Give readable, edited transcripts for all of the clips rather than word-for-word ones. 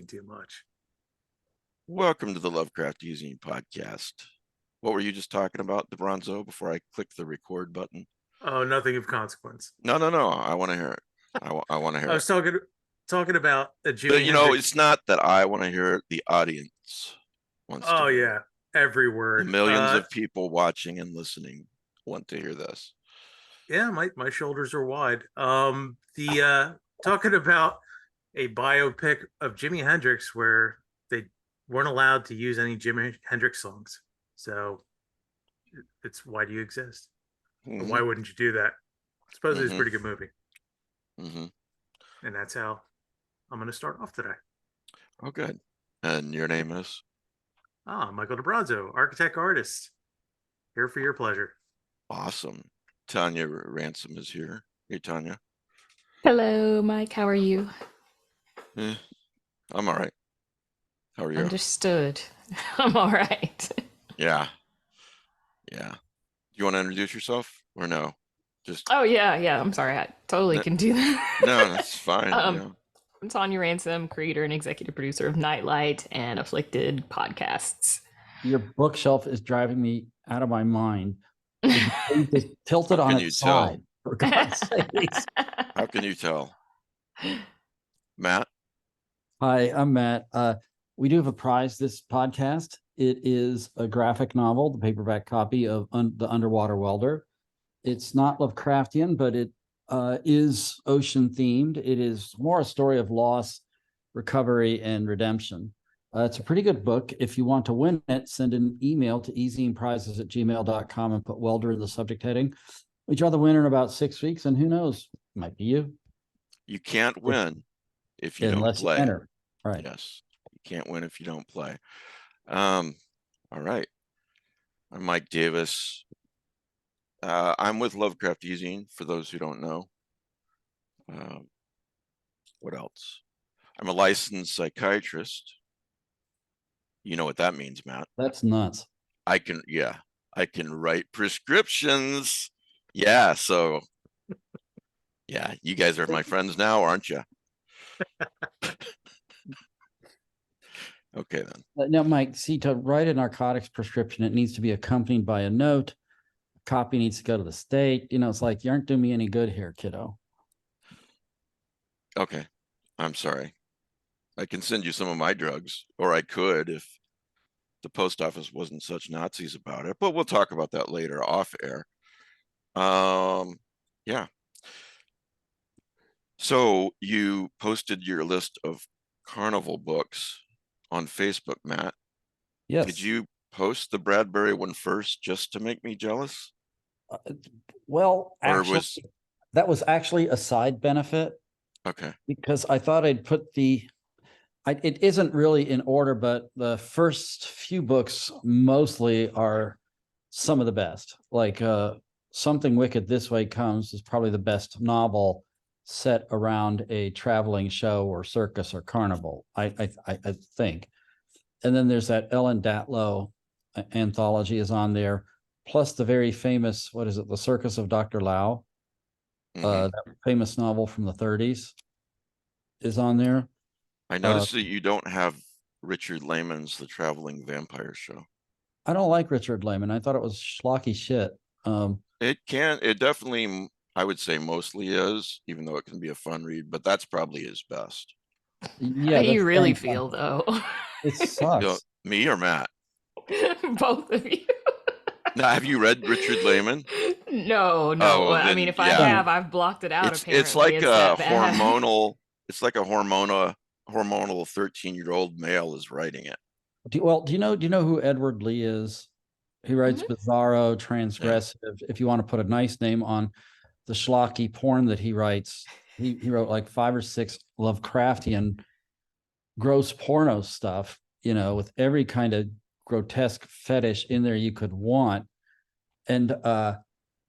too much. Welcome to the Lovecraft Using podcast. What were you just talking about, DeBronzo, before I click the record button? Oh, nothing of consequence. No. I want to hear it. I want to hear I it. was talking about the But, Jimi Hendrix. it's not that I want to hear it. The audience wants to Oh hear it. yeah, every The word. millions of people watching and listening want to hear this. Yeah, my shoulders are wide. The talking about a biopic of Jimi Hendrix where they weren't allowed to use any Jimi Hendrix songs. So it's why do you exist? Or Mm-hmm. why wouldn't you do that? Supposedly it's a Mm-hmm. pretty good movie. Mm-hmm. And that's how I'm going to start off today. Oh, good. And your name is? Michael DeBronzo, architect artist, here for your pleasure. Awesome. Tanya Ransom is here. Hey, Tanya. Hello, Mike. How are you? I'm all right. How are you? Understood. I'm all right. Yeah. Do you want to introduce yourself or no? Oh yeah. I'm sorry. I totally can do that. No, that's fine. I'm Tanya Ransom, creator and executive producer of Nightlight and Afflicted podcasts. Your bookshelf is driving me out of my mind. It's tilted on its side. For God's sakes. How can you tell? Matt? Hi, I'm Matt. We do have a prize this podcast. It is a graphic novel, the paperback copy of The Underwater Welder. It's not Lovecraftian, but it is ocean themed. It is more a story of loss, recovery, and redemption. It's a pretty good book. If you want to win it, send an email to easyandprizes@gmail.com and put welder in the subject heading. We draw the winner in about 6 weeks, and who knows, it might be you. You can't win if you don't play. You enter. Right. Yes. You can't win if you don't play. All right. I'm Mike Davis. I'm with Lovecraft Using, for those who don't know. What else? I'm a licensed psychiatrist. You know what that means, Matt? That's nuts. I can write prescriptions. Yeah, so yeah, you guys are my friends now, aren't you? Okay, then. Now, Mike, see, to write a narcotics prescription, it needs to be accompanied by a note. A copy needs to go to the state. It's like, you aren't doing me any good here, kiddo. Okay, I'm sorry. I can send you some of my drugs, or I could if the post office wasn't such Nazis about it, but we'll talk about that later off air. Yeah. So you posted your list of Carnival books on Facebook, Matt. Yes. Did you post the Bradbury one first just to make me jealous? Well, actually, that was actually a side benefit. Okay. Because I thought I'd put it isn't really in order, but the first few books mostly are some of the best. Like Something Wicked This Way Comes is probably the best novel set around a traveling show or circus or carnival, I think. And then there's that Ellen Datlow anthology is on there, plus the very famous, what is it, The Circus of Dr. Lau, that famous novel from the 30s is on there. I noticed that you don't have Richard Lehman's The Traveling Vampire Show. I don't like Richard Lehman. I thought it was schlocky shit. It definitely, I would say mostly is, even though it can be a fun read, but that's probably his best. Yeah. How do you really feel, though? It sucks. Me or Matt? Both of you. Now, have you read Richard Lehman? No. Oh, I mean, if I have, I've blocked it out. It's like a hormonal. It's like a hormonal 13-year-old male is writing it. Do you know who Edward Lee is? He writes bizarro, transgressive. Yeah. If you want to put a nice name on the schlocky porn that he writes, he wrote like 5 or 6 Lovecraftian gross porno stuff, with every kind of grotesque fetish in there you could want. And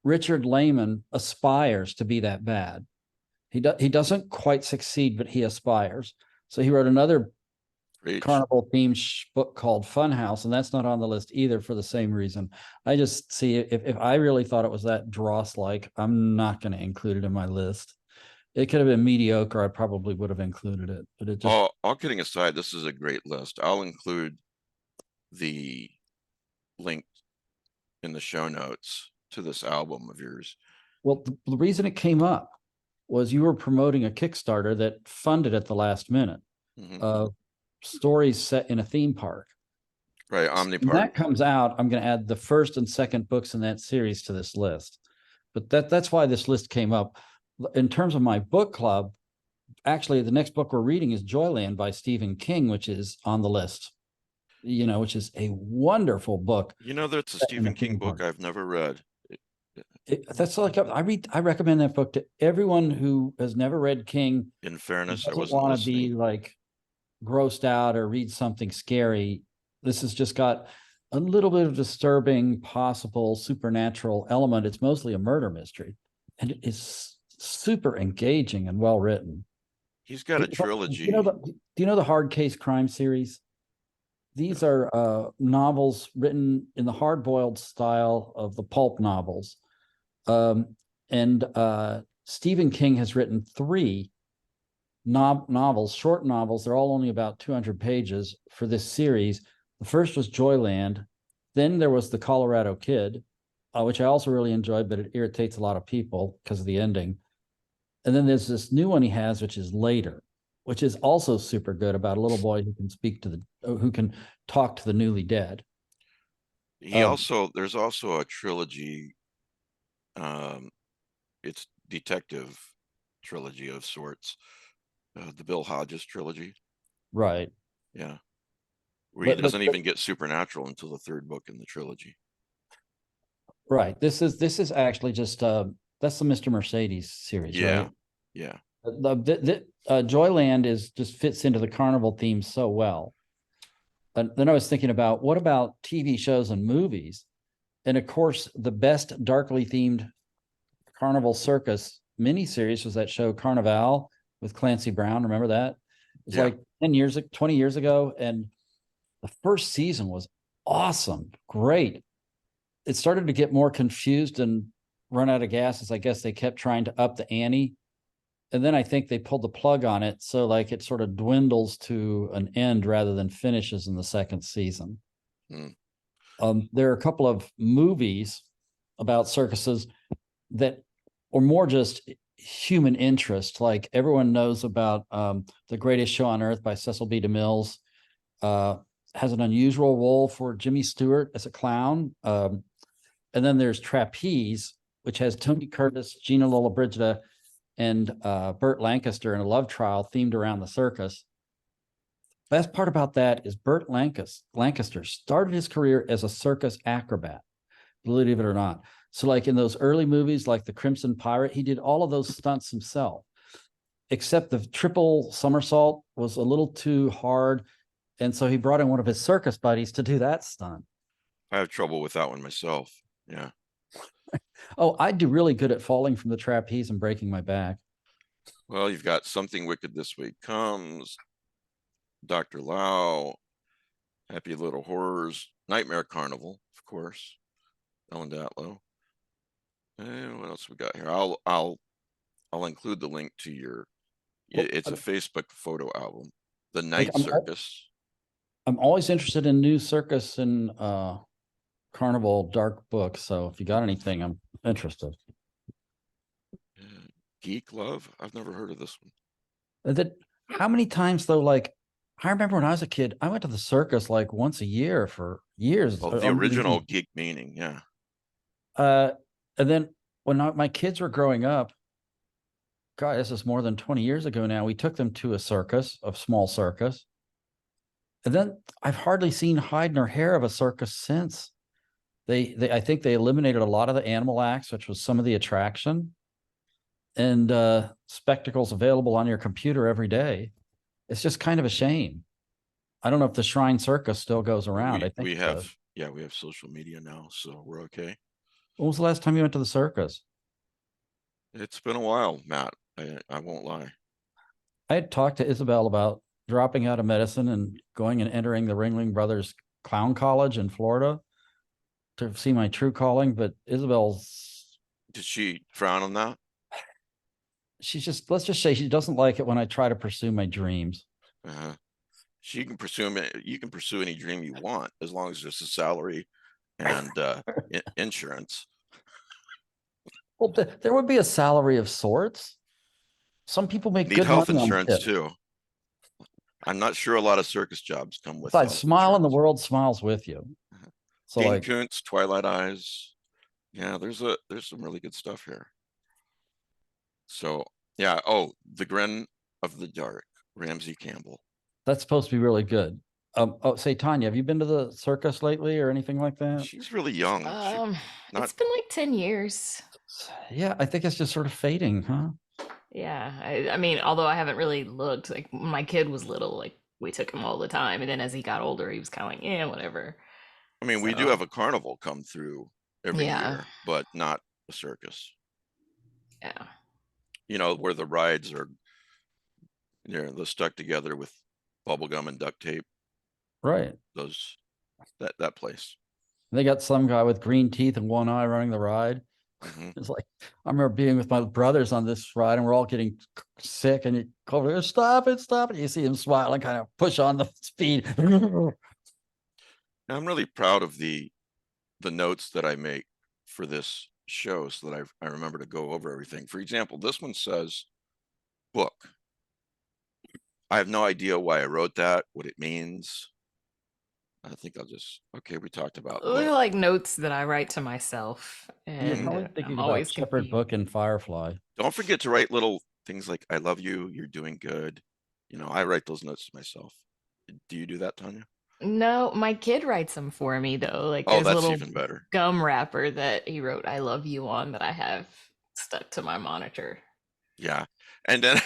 Richard Lehman aspires to be that bad. He doesn't quite succeed, but he aspires. So he wrote another Carnival themed book called Funhouse, and that's not on the list either for the same reason. I just see if I really thought it was that dross like, I'm not going to include it in my list. It could have been mediocre. I probably would have included it, but it just All kidding aside, this is a great list. I'll include the link in the show notes to this album of yours. well, the reason it came up was you were promoting a Kickstarter that funded at the last minute. Mhm. Stories set in a theme park. Right, When Omnipart. that comes out, I'm going to add the first and second books in that series to this list. But that's why this list came up. In terms of my book club, actually, the next book we're reading is Joyland by Stephen King, which is on the list. Which is a wonderful book. That's a set in Stephen a King theme book park. I've never read. That's like I recommend that book to everyone who has never read King. In fairness, I Doesn't wasn't want to be listening. like grossed out or read something scary. This has just got a little bit of disturbing, possible supernatural element. It's mostly a murder mystery, and it is super engaging and well written. He's got a Do trilogy. you know the Hard Case Crime series? These are novels written in the hard-boiled style of the pulp novels. And Stephen King has written 3 novels, short novels. They're all only about 200 pages for this series. The first was Joyland. Then there was The Colorado Kid, which I also really enjoyed, but it irritates a lot of people because of the ending. And then there's this new one he has, which is Later, which is also super good, about a little boy who can talk to the newly dead. There's also a trilogy. It's detective trilogy of sorts. The Bill Hodges trilogy. Right. Yeah. Where he But- doesn't even get supernatural until the 3rd book in the trilogy. Right. This is actually just that's the Mr. Mercedes series, Yeah. right? Yeah. Joyland just fits into the Carnival theme so well. And then I was thinking about, what about TV shows and movies? And of course, the best darkly themed Carnival Circus miniseries was that show Carnival with Clancy Brown. Remember that? It was Yeah. like 20 years ago. And the first season was awesome. Great. It started to get more confused and run out of gas as I guess they kept trying to up the ante. And then I think they pulled the plug on it. So like it sort of dwindles to an end rather than finishes in the second season. There are a couple of movies about circuses that are more just human interest. Like everyone knows about The Greatest Show on Earth by Cecil B. DeMille's. Has an unusual role for Jimmy Stewart as a clown. And then there's Trapeze, which has Tony Curtis, Gina Lollobrigida, and Burt Lancaster in a love trial themed around the circus. Best part about that is Burt Lancaster started his career as a circus acrobat, believe it or not. So like in those early movies, like The Crimson Pirate, he did all of those stunts himself, except the triple somersault was a little too hard. And so he brought in one of his circus buddies to do that stunt. I have trouble with that one myself. Yeah. Oh, I'd do really good at falling from the trapeze and breaking my back. Well, you've got Something Wicked This Week Comes, Dr. Lau, Happy Little Horrors, Nightmare Carnival, of course, Ellen Datlow. And what else we got here? I'll include the link to your. It's a Facebook photo album, The Night Circus. I'm always interested in new circus and Carnival dark books. So if you got anything, I'm interested. Geek Love. I've never heard of this one. How many times though? Like, I remember when I was a kid, I went to the circus like once a year for years. Well, the original Geek Meaning, yeah. And then when my kids were growing up, God, this is more than 20 years ago now. We took them to a small circus. And then I've hardly seen hide nor hair of a circus since. I think they eliminated a lot of the animal acts, which was some of the attraction, and spectacles available on your computer every day. It's just kind of a shame. I don't know if the Shrine Circus still goes around. I think we have social media now, so we're okay. When was the last time you went to the circus? It's been a while, Matt. I won't lie. I had talked to Isabel about dropping out of medicine and going and entering the Ringling Brothers Clown College in Florida to see my true calling, but Isabel's. Did she frown on that? she's just, let's just say she doesn't like it when I try to pursue my dreams. She can pursue you can pursue any dream you want as long as there's a salary and insurance. Well, there would be a salary of sorts. Some people make Need good health money on insurance tips. too. I'm not sure a lot of circus jobs come with Besides, health smile and the insurance. world smiles with you. So Dean like, Koontz, Twilight Eyes. Yeah, there's some really good stuff here. So yeah, oh, The Grin of the Dark, Ramsey Campbell. that's supposed to be really good. Oh, say Tanya, have you been to the circus lately or anything like that? She's really young. not- It's been like 10 years. Yeah, I think it's just sort of fading, huh? Yeah, I mean, although I haven't really looked, like when my kid was little, like we took him all the time, and then as he got older, he was kind of like, yeah, whatever. I mean, we do So, have a carnival come through every Yeah. year, but not a circus. yeah. You know, where the rides are, they're stuck together with bubble gum and duct tape. Right. Those that place. They got some guy with green teeth and one eye running the ride. Mhm. It's like, I remember being with my brothers on this ride and we're all getting sick and you go over there, stop it, stop it. You see him smile and kind of push on the speed. I'm really proud of the notes that I make for this show so that I remember to go over everything. For example, this one says book. I have no idea why I wrote that, what it means. I think I'll just, okay, we talked about They're book. like notes that I write to myself, You're and probably I'm thinking about always Shepherd confused. Book and Firefly. Don't forget to write little things like, I love you, you're doing good. You know, I write those notes to myself. Do you do that, Tanya? No, my kid writes them for me though. Like Oh, there's a that's little even better. gum wrapper that he wrote "I love you" on that I have stuck to my monitor. Yeah. And then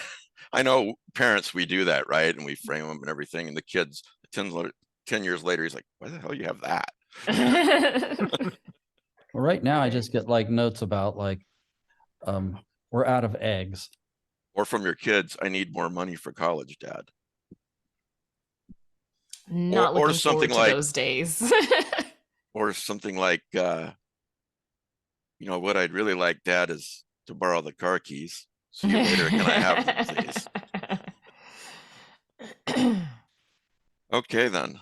I know parents, we do that, right? And we frame them and everything. And the kids, 10 years later, he's like, why the hell you have that? Well, right now I just get like notes about like, we're out of eggs. Or from your kids, I need more money for college, Dad. Not or looking something forward to like- those days. Or something like, you know, what I'd really like, Dad, is to borrow the car keys. See you later. Can I have them, please? Okay, then.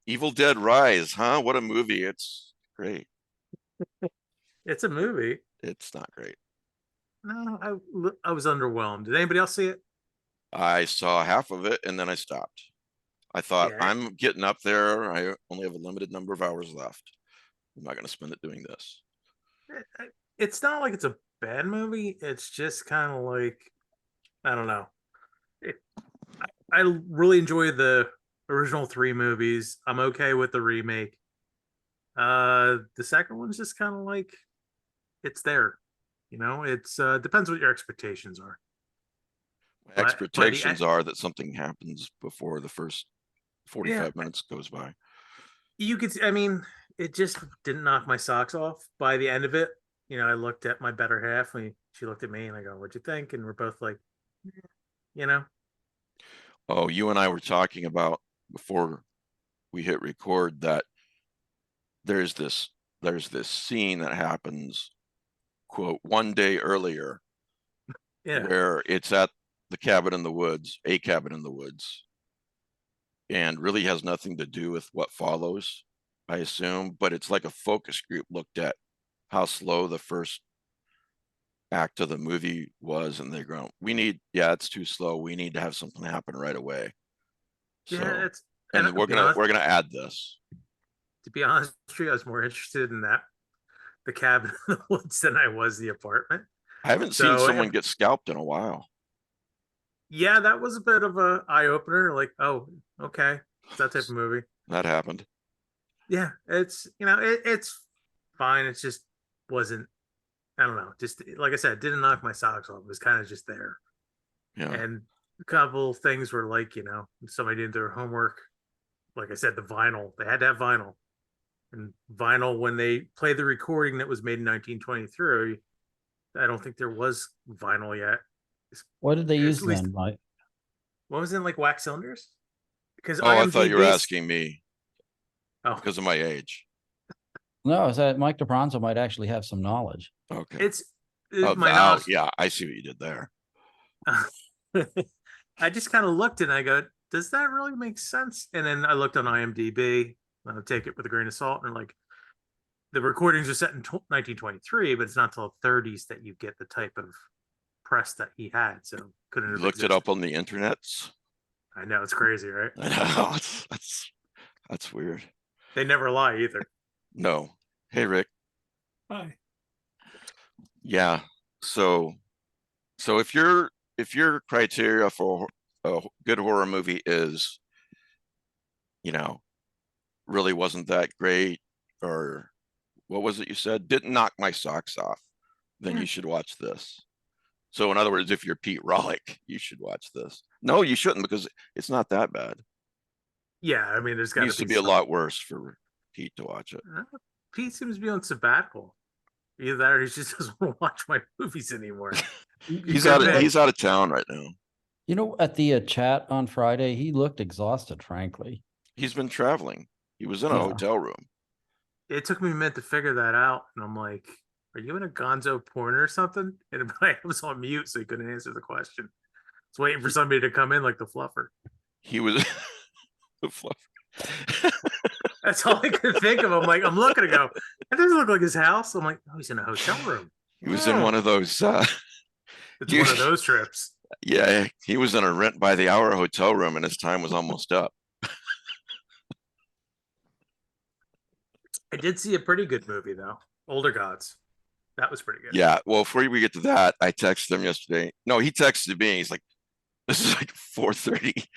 Evil Dead Rise, huh? What a movie. It's great. It's a movie. It's not great. No, I was underwhelmed. Did anybody else see it? I saw half of it and then I stopped. I thought, Yeah. I'm getting up there. I only have a limited number of hours left. I'm not going to spend it doing this. It's not like it's a bad movie. It's just kind of like, I don't know. I really enjoy the original 3 movies. I'm okay with the remake. The second one's just kind of like, it's there. You know, it's depends what your expectations are. My expectations are that something happens before the first 45 minutes goes by. You could, I mean, it just didn't knock my socks off. By the end of it, you know, I looked at my better half and she looked at me and I go, what'd you think? And we're both like, you know. Oh, you and I were talking about before we hit record that there's this scene that happens, quote, one day earlier, where it's at the cabin in the woods, a cabin in the woods, and really has nothing to do with what follows, I assume, but it's like a focus group looked at how slow the first act of the movie was, and they're going, it's too slow. We need to have something happen right away. Yeah, so, and we're gonna add this. To be honest with you, I was more interested in the cabin in the woods than I was the apartment. I haven't seen someone get scalped in a while. Yeah, that was a bit of a eye opener. Like, oh, okay, it's that type of movie. That happened. Yeah, it's, you know, it's fine. It just wasn't. I don't know. Just like I said, it didn't knock my socks off. It was kind of just there. Yeah. And a couple things were like, you know, somebody didn't do their homework. Like I said, the vinyl, they had to have vinyl. And vinyl, when they played the recording that was made in 1923, I don't think there was vinyl yet. What did they use At least- then, Mike? What was in like wax cylinders? Because I thought you were asking me. Oh, because of my age. No, is that Mike DeBronzo might actually have some knowledge. Okay. it's Oh, my oh, yeah, I see what you did there. I just kind of looked and I go, does that really make sense? And then I looked on IMDb. I'll take it with a grain of salt. And like, the recordings are set in 1923, but it's not till the 30s that you get the type of press that he had. So couldn't You have looked it existed. up on the internets. I know, it's crazy, right? I know, that's weird. They never lie either. No. Hey, Rick. Hi. Yeah. So if your criteria for a good horror movie is, you know, really wasn't that great, or what was it you said? Didn't knock my socks off, then you should watch this. So in other words, if you're Pete Rollick, you should watch this. No, you shouldn't, because it's not that bad. Yeah, I mean, there's It got needs to be a lot worse for Pete to watch it. Pete seems to be on sabbatical. Either that or he just doesn't want to watch my movies anymore. He's out of town right now. You know, at the chat on Friday, he looked exhausted, frankly. He's been traveling. He was in a hotel room. It took me a minute to figure that out. And I'm like, are you in a gonzo porn or something? And I was on mute, so he couldn't answer the question. I was waiting for somebody to come in like the fluffer. He was the fluffer. That's all I could think of. I'm like, I'm looking to go, that doesn't look like his house. I'm like, oh, he's in a hotel room. He was in one of those. It's one of those trips. Yeah, he was in a rent by the hour hotel room, and his time was almost up. I did see a pretty good movie though, Older Gods. That was pretty good. Yeah. Well, before we get to that, I texted him yesterday. No, he texted me. He's like, this is like 4:30,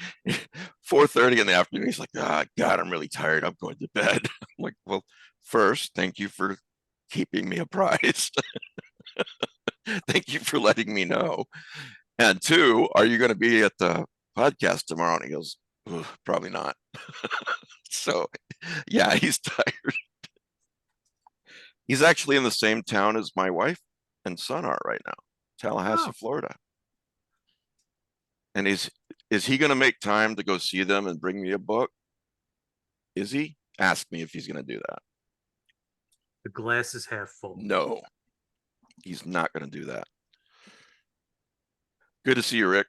4:30 in the afternoon. He's like, ah, God, I'm really tired. I'm going to bed. I'm like, well, first, thank you for keeping me apprised. Thank you for letting me know. And two, are you going to be at the podcast tomorrow? And he goes, probably not. So yeah, he's tired. He's actually in the same town as my wife and son are right now, Tallahassee, Florida. And is he going to make time to go see them and bring me a book? Is he? Ask me if he's going to do that. The glass is half full. No, he's not going to do that. Good to see you, Rick.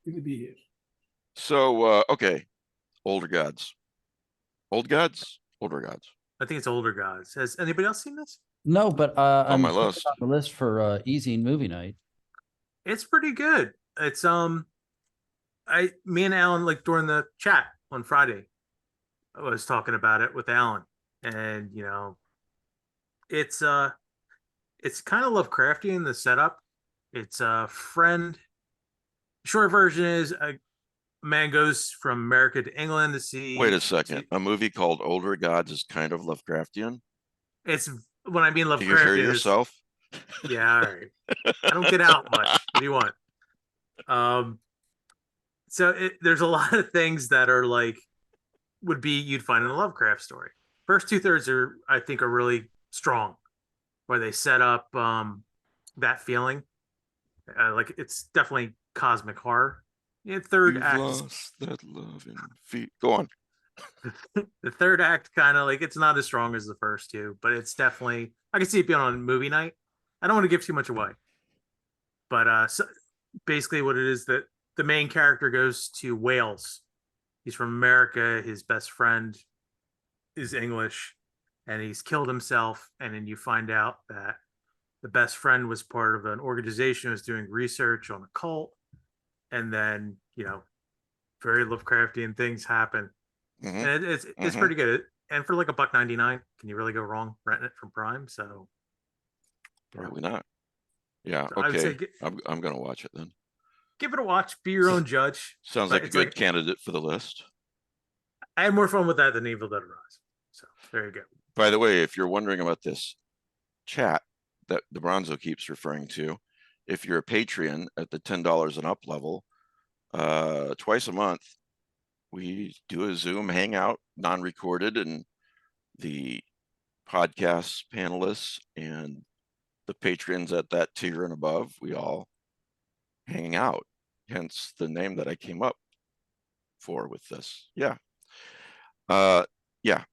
Good to be here. So, okay. Older Gods. Old Gods? Older Gods. I think it's Older Gods. Has anybody else seen this? No, but On I'm my list. on the list for Easy Movie Night. It's pretty good. It's me and Alan, like during the chat on Friday, I was talking about it with Alan, and you know, it's kind of Lovecraftian, the setup. It's a friend. Short version is a man goes from America to England to see. Wait a second. A movie called Older Gods is kind of Lovecraftian. It's when I mean Lovecraftian. Do you hear yourself? Yeah, all right. I don't get out much. What do you want? So there's a lot of things that are like would be you'd find in a Lovecraft story. First 2/3 are, I think, are really strong, where they set up that feeling. Like it's definitely cosmic horror. Yeah, third You've act, lost that love in feet. Go on. the third act kind of like it's not as strong as the first two, but it's definitely I can see it being on movie night. I don't want to give too much away, but so basically what it is that the main character goes to Wales. He's from America. His best friend is English, and he's killed himself. And then you find out that the best friend was part of an organization that was doing research on a cult, and then you know, very Lovecraftian things happen. Mhm. And it's pretty good. And for like $1.99, can you really go wrong renting it from Prime? So Probably not. Yeah. So I would say Okay. I'm going to watch it then. give it a watch. Be your own judge. Sounds But like a it's good candidate for the list. I had more fun with that than Evil Dead Rise. So there you go. By the way, if you're wondering about this chat that the Bronzo keeps referring to, if you're a Patreon at the $10 and up level, twice a month, we do a Zoom hangout, non-recorded, and the podcast panelists and the patrons at that tier and above, we all hang out. Hence the name that I came up for with this. Yeah. Yeah.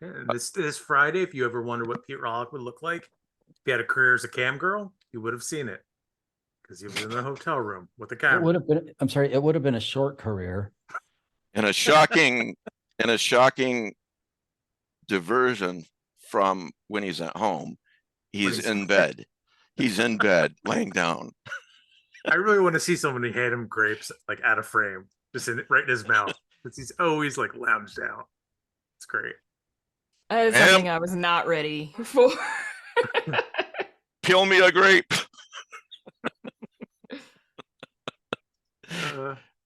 And this Friday, if you ever wonder what Pete Rollick would look like, If he had a career as a cam girl, he would have seen it because he was in the hotel room with the It camera. would have been, I'm sorry, it would have been a short career. And a shocking diversion from when he's at home. He's he's in bed. He's in bed, laying down. I really want to see someone who hand him grapes like out of frame, just right in his mouth, because he's always like lounged out. It's great. That is Ma'am? something I was not ready for. Peel me a grape.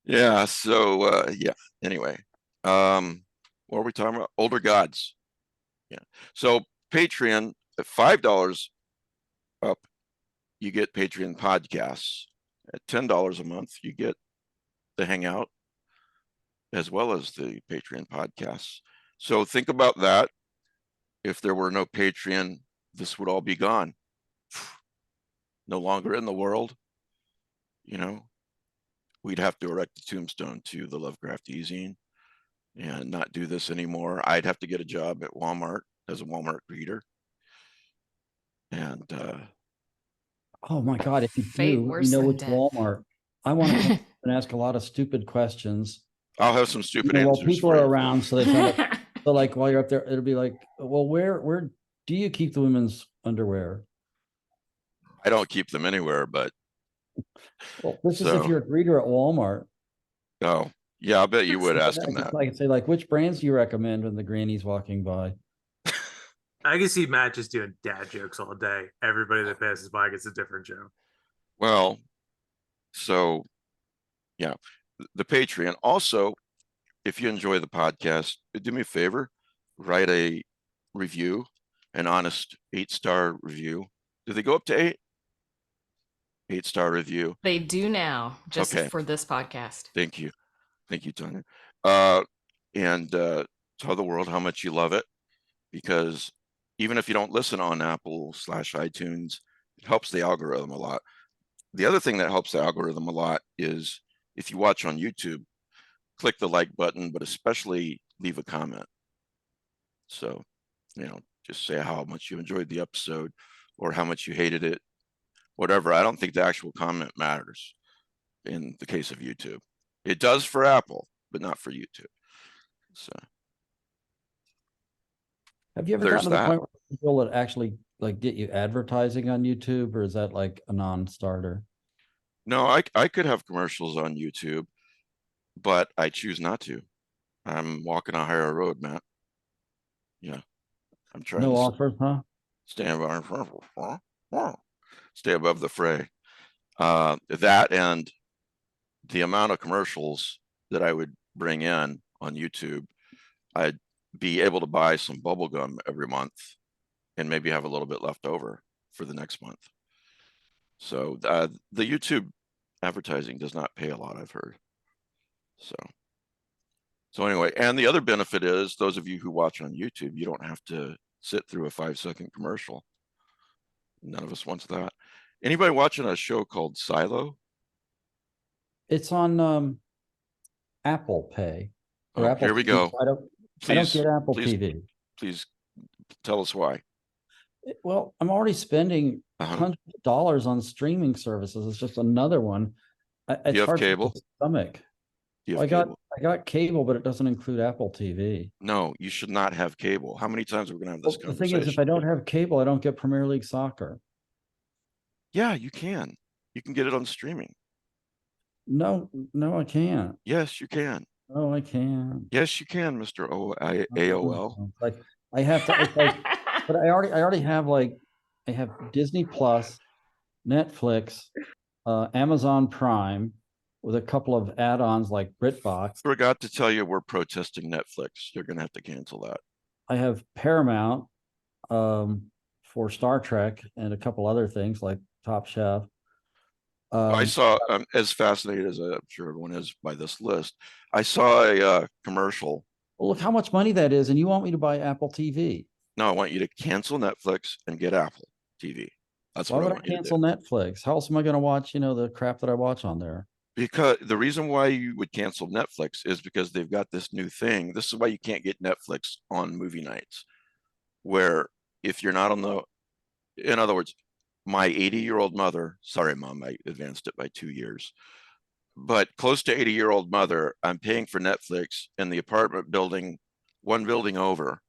Yeah. So yeah. Anyway, what are we talking about? Older gods. Yeah. So Patreon at $5 up, you get Patreon podcasts. At $10 a month, you get the Hangout as well as the Patreon podcasts. So think about that. If there were no Patreon, this would all be gone. No longer in the world. You know, we'd have to erect a tombstone to the Lovecraft e-zine and not do this anymore. I'd have to get a job at Walmart as a Walmart greeter. And Oh my God, if you Fate do, worse you know than which death. Walmart. I want to come and ask a lot of stupid questions. I'll have some stupid While answers people for are you. around, so they find out. So like while you're up there, it'll be like, well, where do you keep the women's underwear? I don't keep them anywhere, but Well, this is if So- you're a greeter at Walmart. oh yeah, I bet you would ask I them could, that. I could say like, which brands do you recommend when the granny's walking by? I can see Matt just doing dad jokes all day. Everybody that passes by gets a different joke. Well, so yeah, the Patreon. Also, if you enjoy the podcast, do me a favor, write a review, an honest 8-star review. Do they go up to 8? 8-star review. They do now, just Okay. for this podcast. Thank you, Tanya. And tell the world how much you love it, because even if you don't listen on Apple/iTunes, it helps the algorithm a lot. The other thing that helps the algorithm a lot is if you watch on YouTube, click the like button, but especially leave a comment. So, you know, just say how much you enjoyed the episode or how much you hated it, whatever. I don't think the actual comment matters in the case of YouTube. It does for Apple, but not for YouTube. So Have you ever There's gotten to the that. point where people that actually like get you advertising on YouTube, or is that like a non-starter? no, I could have commercials on YouTube, but I choose not to. I'm walking a higher road, Matt. Yeah. I'm trying No to offers, huh? stay above the fray. That and the amount of commercials that I would bring in on YouTube, I'd be able to buy some bubble gum every month and maybe have a little bit left over for the next month. So the YouTube advertising does not pay a lot, I've heard. So anyway, and the other benefit is those of you who watch on YouTube, you don't have to sit through a 5-second commercial. None of us wants that. Anybody watching a show called Silo? It's on Apple Pay. Or Oh, Apple here we TV. go. I don't Please, get Apple please, TV. please tell us why. Well, I'm already spending Uh-huh. hundreds of dollars on streaming services. It's just another one. It's you have hard to cable? stomach. You have cable? I got cable, but it doesn't include Apple TV. No, you should not have cable. How many times are we going to have this Well, the conversation? thing is, if I don't have cable, I don't get Premier League soccer. Yeah, you can. You can get it on streaming. No, I can't. Yes, you can. No, I can't. Yes, you can, Mr. AOL. It's like I have to. It's like, but I already have like I have Disney Plus, Netflix, Amazon Prime, with a couple of add-ons like BritBox. Forgot to tell you we're protesting Netflix. You're going to have to cancel that. I have Paramount for Star Trek and a couple other things like Top Chef. I saw, as fascinated as I'm sure everyone is by this list, I saw a commercial. Well, look how much money that is, and you want me to buy Apple TV? No, I want you to cancel Netflix and get Apple TV. That's Why what I would I want you to cancel do. Netflix? How else am I going to watch, the crap that I watch on there? Because the reason why you would cancel Netflix is because they've got this new thing. This is why you can't get Netflix on movie nights, where if you're not on the in other words, my 80-year-old mother, sorry, Mom, I advanced it by 2 years, but close to 80-year-old mother, I'm paying for Netflix in the apartment building, one building over,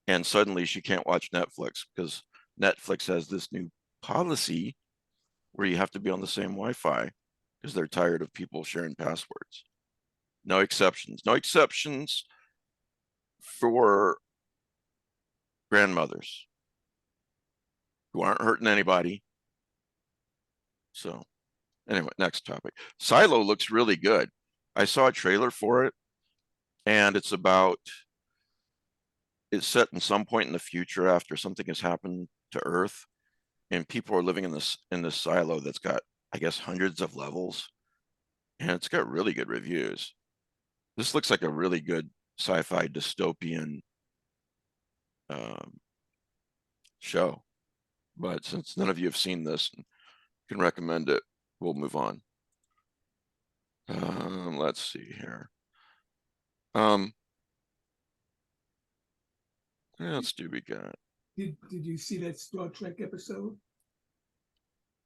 and suddenly she can't watch Netflix because Netflix has this new policy where you have to be on the same Wi-Fi because they're tired of people sharing passwords. No exceptions. No exceptions for grandmothers who aren't hurting anybody. So anyway, next topic. Silo looks really good. I saw a trailer for it, and it's set in some point in the future after something has happened to Earth, and people are living in this silo that's got, I guess, hundreds of levels, and it's got really good reviews. This looks like a really good sci-fi dystopian show, but since none of you have seen this and can recommend it, we'll move on. Let's see here. What else do we got? Did you see that Star Trek episode?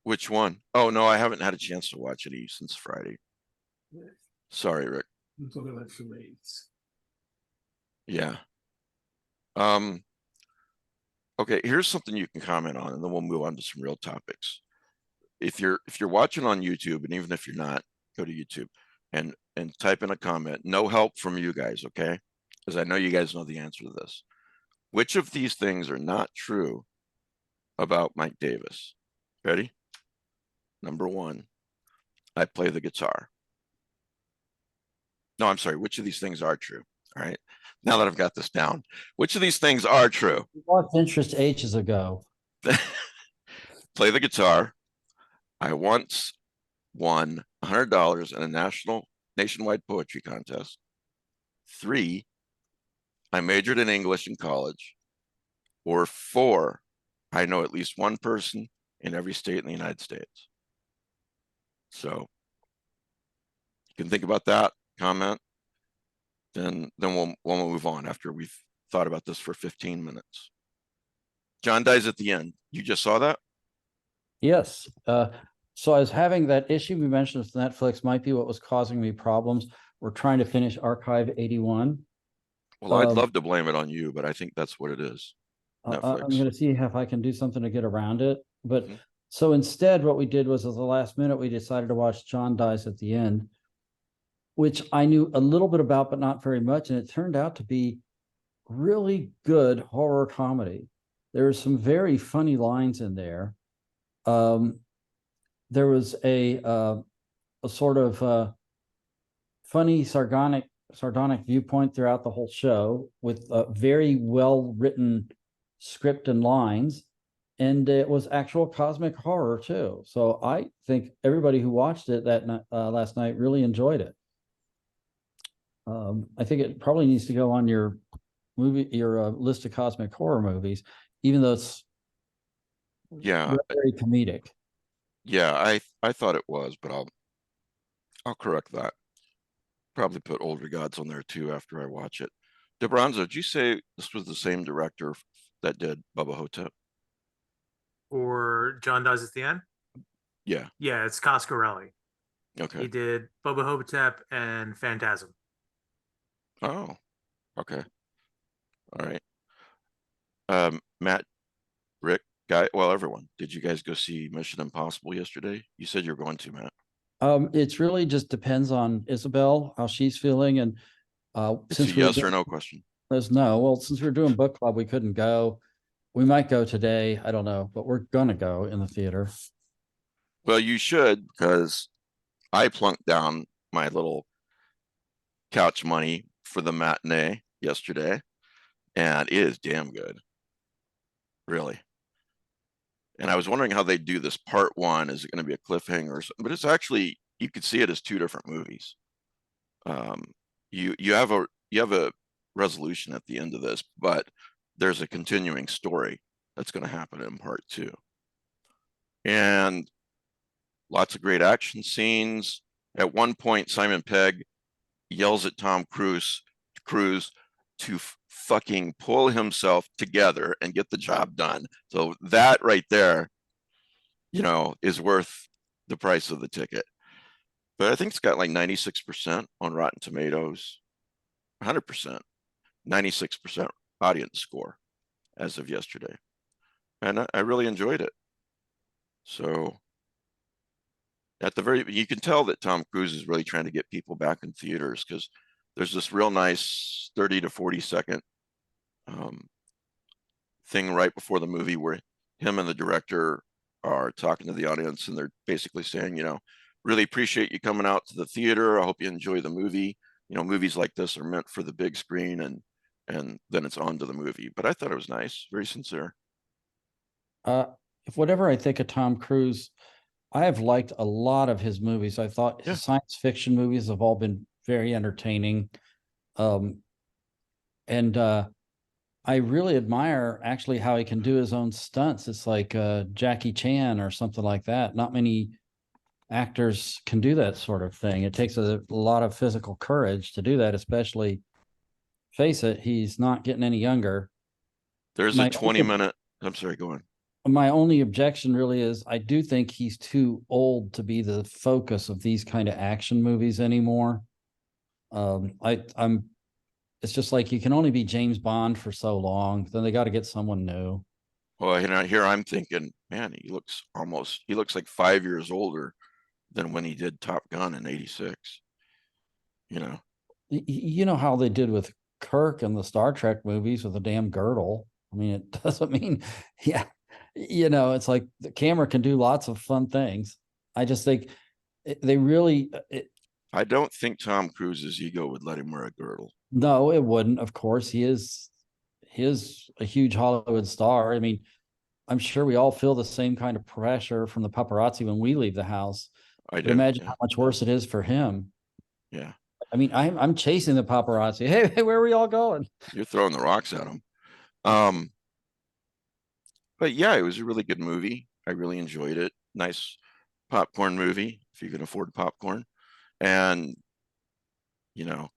Which one? Oh no, I haven't had a chance to watch it since Friday. Yes. Sorry, Rick. I'm talking about charades. Yeah. Okay, here's something you can comment on, and then we'll move on to some real topics. If you're watching on YouTube, and even if you're not, go to YouTube and type in a comment. No help from you guys, okay? Because I know you guys know the answer to this. Which of these things are not true about Mike Davis? Ready? Number one, I play the guitar. No, I'm sorry. Which of these things are true? All right. Now that I've got this down, which of these things are true? We lost interest ages ago. Play the guitar. I once won $100 in a nationwide poetry contest. 3, I majored in English in college. Or 4, I know at least one person in every state in the United States. So you can think about that, comment, then we'll move on after we've thought about this for 15 minutes. John dies at the end. You just saw that? Yes. So I was having that issue we mentioned with Netflix might be what was causing me problems. We're trying to finish Archive 81. Well, I'd love to blame it on you, but I think that's what it is. I'm Netflix. going to see if I can do something to get around it. But Mhm. so instead, what we did was at the last minute, we decided to watch John Dies at the End, which I knew a little bit about, but not very much. And it turned out to be really good horror comedy. There were some very funny lines in there. There was a sort of funny, sardonic viewpoint throughout the whole show with a very well-written script and lines. And it was actual cosmic horror too. So I think everybody who watched it last night really enjoyed it. I think it probably needs to go on your list of cosmic horror movies, even though it's very comedic. Yeah, I thought it was, but I'll correct that. Probably put Older Gods on there too after I watch it. DeBronzo, did you say this was the same director that did Bubba Hotep? Or John Dies at the End? Yeah. Yeah, it's Coscarelli. Okay. He did Bubba Hotep and Phantasm. Oh, okay. All right. Matt, Rick, Guy, well, everyone, did you guys go see Mission Impossible yesterday? You said you're going to, Matt. It's really just depends on Isabel, how she's feeling. And It's a yes or no question. There's no. Well, since we're doing book club, we couldn't go. We might go today. I don't know, but we're gonna go in the theater. Well, you should, because I plunked down my little couch money for the matinee yesterday, and it is damn good. Really. And I was wondering how they do this. Part 1, is it going to be a cliffhanger or something? But it's actually, you could see it as 2 different movies. You have a resolution at the end of this, but there's a continuing story that's going to happen in part 2. And lots of great action scenes. At one point, Simon Pegg yells at Tom Cruise to fucking pull himself together and get the job done. So that right there, you know, is worth the price of the ticket. But I think it's got like 96% on Rotten Tomatoes, 100%, 96% audience score as of yesterday. And I really enjoyed it. So at the very, you can tell that Tom Cruise is really trying to get people back in theaters, because there's this real nice 30 to 40 second thing right before the movie where him and the director are talking to the audience, and they're basically saying, you know, really appreciate you coming out to the theater. I hope you enjoy the movie. You know, movies like this are meant for the big screen, and then it's on to the movie. But I thought it was nice, very sincere. If whatever I think of Tom Cruise, I have liked a lot of his movies. I thought his science fiction movies have all been very entertaining. And I really admire actually how he can do his own stunts. It's like Jackie Chan or something like that. Not many actors can do that sort of thing. It takes a lot of physical courage to do that, especially, face it, he's not getting any younger. There's a 20-minute, I'm sorry, go on. My only objection really is I do think he's too old to be the focus of these kind of action movies anymore. It's just like you can only be James Bond for so long. Then they got to get someone new. Well, you know, here I'm thinking, man, he looks like 5 years older than when he did Top Gun in '86. You know, you know how they did with Kirk in the Star Trek movies with the damn girdle. I mean, it doesn't mean, yeah, you know, it's like the camera can do lots of fun things. I just think they really. I don't think Tom Cruise's ego would let him wear a girdle. No, it wouldn't. Of course, he is a huge Hollywood star. I mean, I'm sure we all feel the same kind of pressure from the paparazzi when we leave the house. But imagine how much worse it is for him. Yeah. I mean, I'm chasing the paparazzi. Hey, where are we all going? You're throwing the rocks at him. But yeah, it was a really good movie. I really enjoyed it. Nice popcorn movie, if you can afford popcorn. And, you know,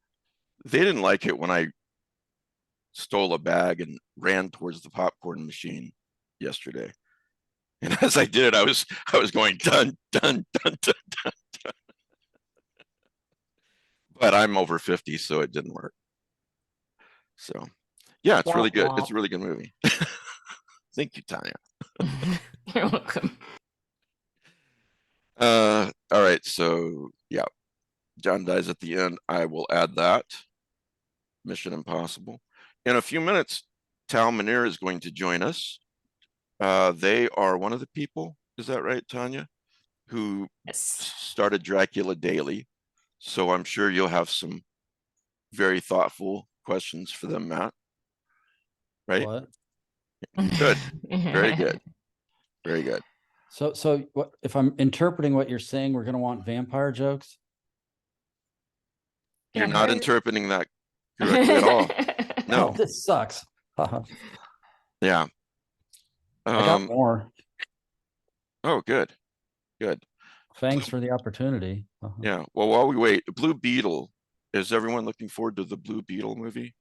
they didn't like it when I stole a bag and ran towards the popcorn machine yesterday. And as I did, I was going dun, dun, dun, dun, dun, dun. But I'm over 50, so it didn't work. So yeah, it's really good. It's a really good movie. Thank you, Tanya. You're welcome. All right, so yeah, John dies at the end. I will add that. Mission Impossible. In a few minutes, Tal Manir is going to join us. They are one of the people, is that right, Tanya, who started Dracula Daily. So I'm sure you'll have some very thoughtful questions for them, Matt. Right? What? Good. Very good. Very good. So what, if I'm interpreting what you're saying, we're going to want vampire jokes? You're not interpreting that correctly at all. No. Oh, this sucks. Yeah. I got more. Oh, good. Good. Thanks for the opportunity. Yeah. Well, while we wait, Blue Beetle. Is everyone looking forward to the Blue Beetle movie?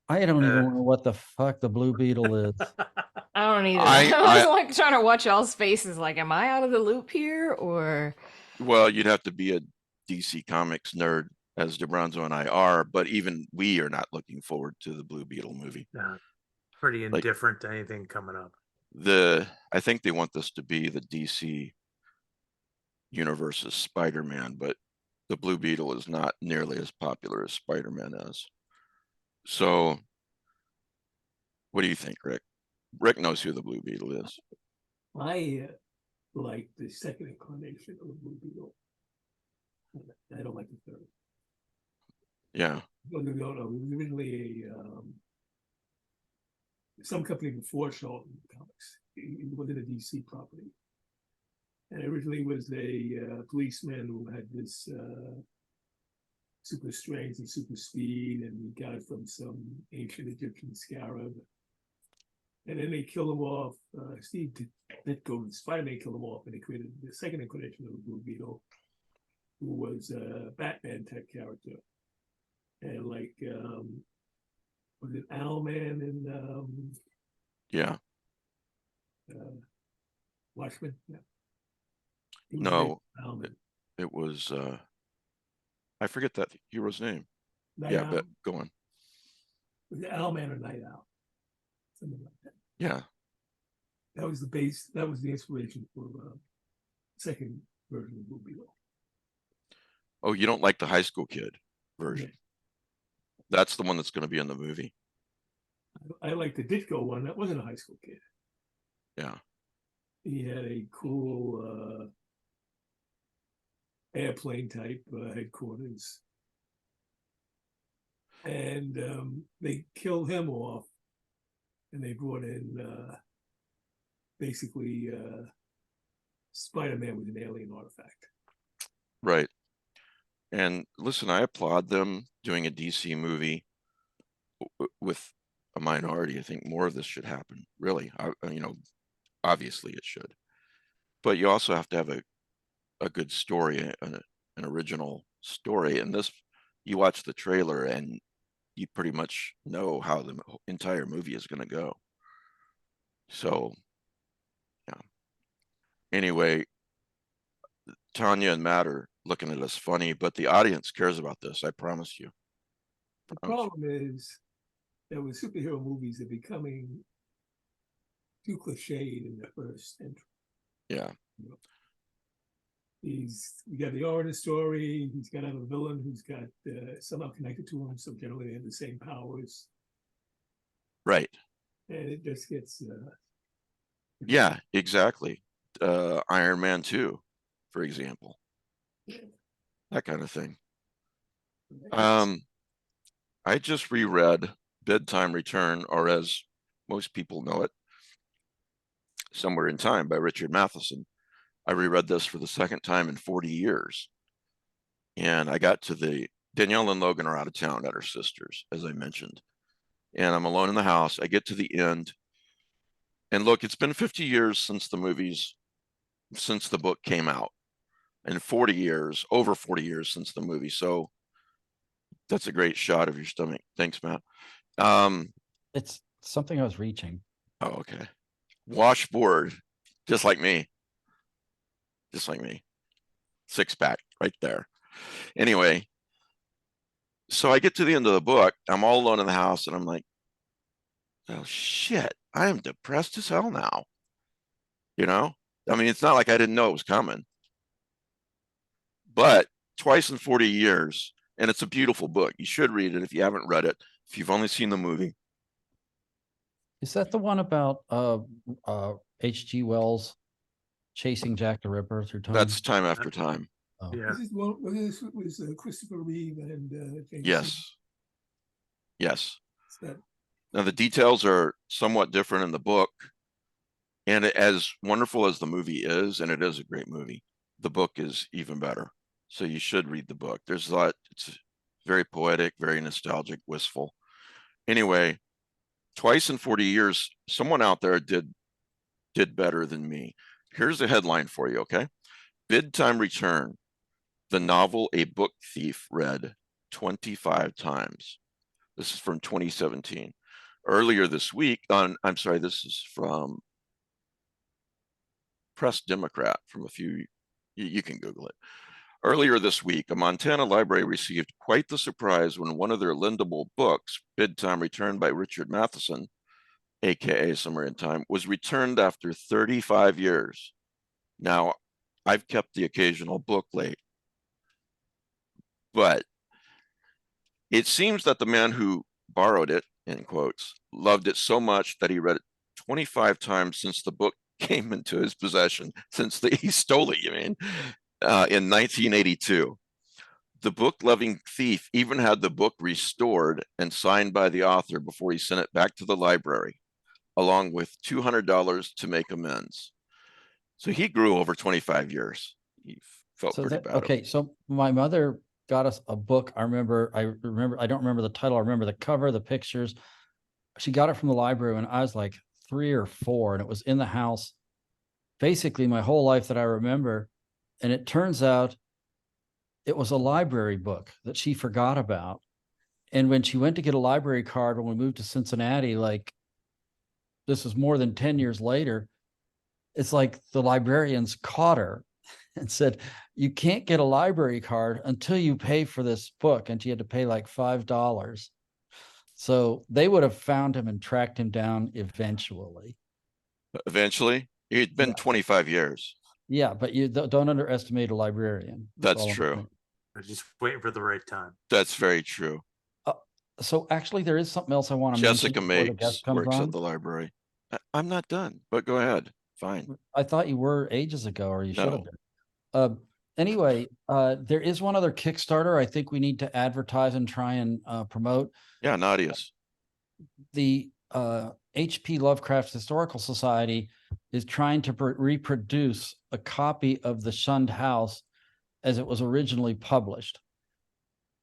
I don't even know what the fuck the Blue Beetle is. I don't either. I was like trying to watch y'all's faces. Like, am I out of the loop here, or? Well, you'd have to be a DC Comics nerd, as DeBronzo and I are, but even we are not looking forward to the Blue Beetle movie. Pretty indifferent to anything coming up. I think they want this to be the DC universe's Spider-Man, but the Blue Beetle is not nearly as popular as Spider-Man is. So what do you think, Rick? Rick knows who the Blue Beetle is. I like the second incarnation of the Blue Beetle. I don't like the third. Yeah. No. It was originally some company before Charlton Comics. It wasn't a DC property. And originally was a policeman who had this super strength and super speed, and he got it from some ancient Egyptian scarab. And then they killed him off. Steve Ditko, Spider-Man, killed him off, and they created the second incarnation of the Blue Beetle, who was a Batman type character. and like was it Owlman and Yeah. Watchmen? Yeah. He was No, Owlman. it was, I forget that hero's name. Night Yeah, Owl? but go on. Was it Owlman or Night Owl? Something like that. Yeah. That was the base. That was the inspiration for second version of Movie. Oh, you don't like the high school kid version? That's the one that's going to be in the movie. I like the Ditko one. That wasn't a high school kid. Yeah. He had a cool airplane type headquarters. And they killed him off and they brought in basically Spider-Man with an alien artifact. Right. And listen, I applaud them doing a DC movie with a minority. I think more of this should happen. Really, you know, obviously it should. But you also have to have a good story, an original story. And this, you watch the trailer and you pretty much know how the entire movie is going to go. So, yeah. Anyway, Tanya and Matt are looking at us funny, but the audience cares about this. I promise you. The problem is that with superhero movies, they're becoming too cliched in the first entry. Yeah. You know, you got the origin story. He's got to have a villain who's got somehow connected to him. So generally, they have the same powers. Right. And it just gets. Yeah, exactly. Iron Man 2, for example. That kind of thing. I just reread Bedtime Return, or as most people know it, Somewhere in Time by Richard Matheson. I reread this for the second time in 40 years. And I got to Danielle and Logan are out of town at her sister's, as I mentioned. And I'm alone in the house. I get to the end. And look, it's been 50 years since the book came out. And 40 years, over 40 years since the movie. So that's a great shot of your stomach. Thanks, Matt. It's something I was reaching. Oh, okay. Washboard, just like me. Just like me. Six pack right there. Anyway, so I get to the end of the book. I'm all alone in the house and I'm like, oh shit, I am depressed as hell now. You know, I mean, it's not like I didn't know it was coming. But twice in 40 years, and it's a beautiful book. You should read it if you haven't read it, if you've only seen the movie. Is that the one about H.G. Wells chasing Jack the Ripper through time? That's Time After Time. Oh. Yeah. This is one. This was Christopher Reeve and James Yes. Yes. That, Now the details are somewhat different in the book, and as wonderful as the movie is, and it is a great movie, the book is even better. So you should read the book. There's a lot. It's very poetic, very nostalgic, wistful. Anyway, twice in 40 years, someone out there did better than me. Here's the headline for you, okay? Bedtime Return, the novel a book thief read 25 times. This is from 2017. Earlier this week, I'm sorry, this is from Press Democrat from a few, you can Google it. Earlier this week, a Montana library received quite the surprise when one of their lendable books, Bedtime Return by Richard Matheson, aka Somewhere in Time, was returned after 35 years. Now, I've kept the occasional book late, but it seems that the man who borrowed it, in quotes, loved it so much that he read it 25 times since the book came into his possession, since he stole it, you mean, in 1982. The book-loving thief even had the book restored and signed by the author before he sent it back to the library, along with $200 to make amends. So he grew over 25 years. He felt pretty bad. Okay, so my mother got us a book. I don't remember the title. I remember the cover, the pictures. She got it from the library when I was like 3 or 4, and it was in the house basically my whole life that I remember. And it turns out it was a library book that she forgot about. And when she went to get a library card when we moved to Cincinnati, like this was more than 10 years later, it's like the librarians caught her and said, you can't get a library card until you pay for this book. And she had to pay like $5. So they would have found him and tracked him down eventually. Eventually, it'd been Yeah. 25 years. Yeah, but you don't underestimate a librarian. That's all I'm true. saying. I'm just waiting for the right time. That's very true. So actually, there is something else I want to mention Jessica before the guest Makes comes works on. at the library. I'm not done, but go ahead. Fine. I thought you were ages ago, or you should have No. been. Anyway, there is one other Kickstarter I think we need to advertise and try and promote. Yeah, Nadia's. The H.P. Lovecraft Historical Society is trying to reproduce a copy of The Shunned House as it was originally published.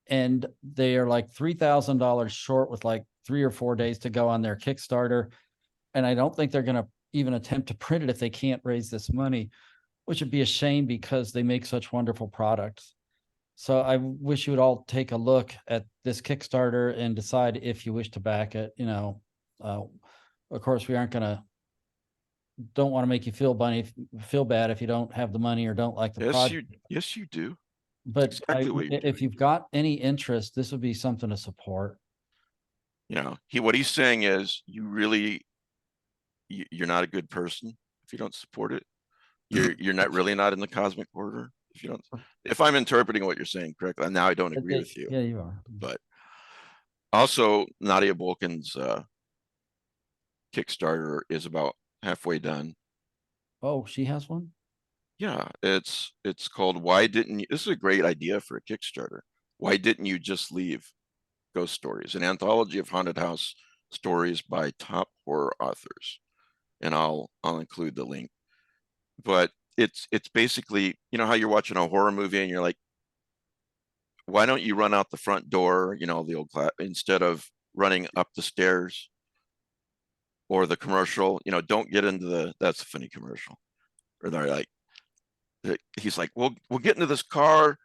And they are like $3,000 short with like 3 or 4 days to go on their Kickstarter. And I don't think they're going to even attempt to print it if they can't raise this money, which would be a shame because they make such wonderful products. So I wish you would all take a look at this Kickstarter and decide if you wish to back it. You know, of course, we aren't going to, don't want to make you feel bad if you don't have the money or don't like the project. Yes, you do. But Exactly what you're if doing. you've got any interest, this would be something to support. You know, what he's saying is you're not a good person if you don't support it. You're not really not in the cosmic order if you don't. If I'm interpreting what you're saying correctly, now I don't agree with you. Yeah, you are. But also, Nadia Bolkin's Kickstarter is about halfway done. Oh, she has one? Yeah, it's called Why Didn't You? This is a great idea for a Kickstarter. Why Didn't You Just Leave? Ghost Stories, an anthology of haunted house stories by top horror authors. And I'll include the link. But it's basically, you know how you're watching a horror movie and you're like, why don't you run out the front door, you know, the old class, instead of running up the stairs? Or the commercial, you know, don't get into that's a funny commercial. Or they're like, he's like, we'll get into this car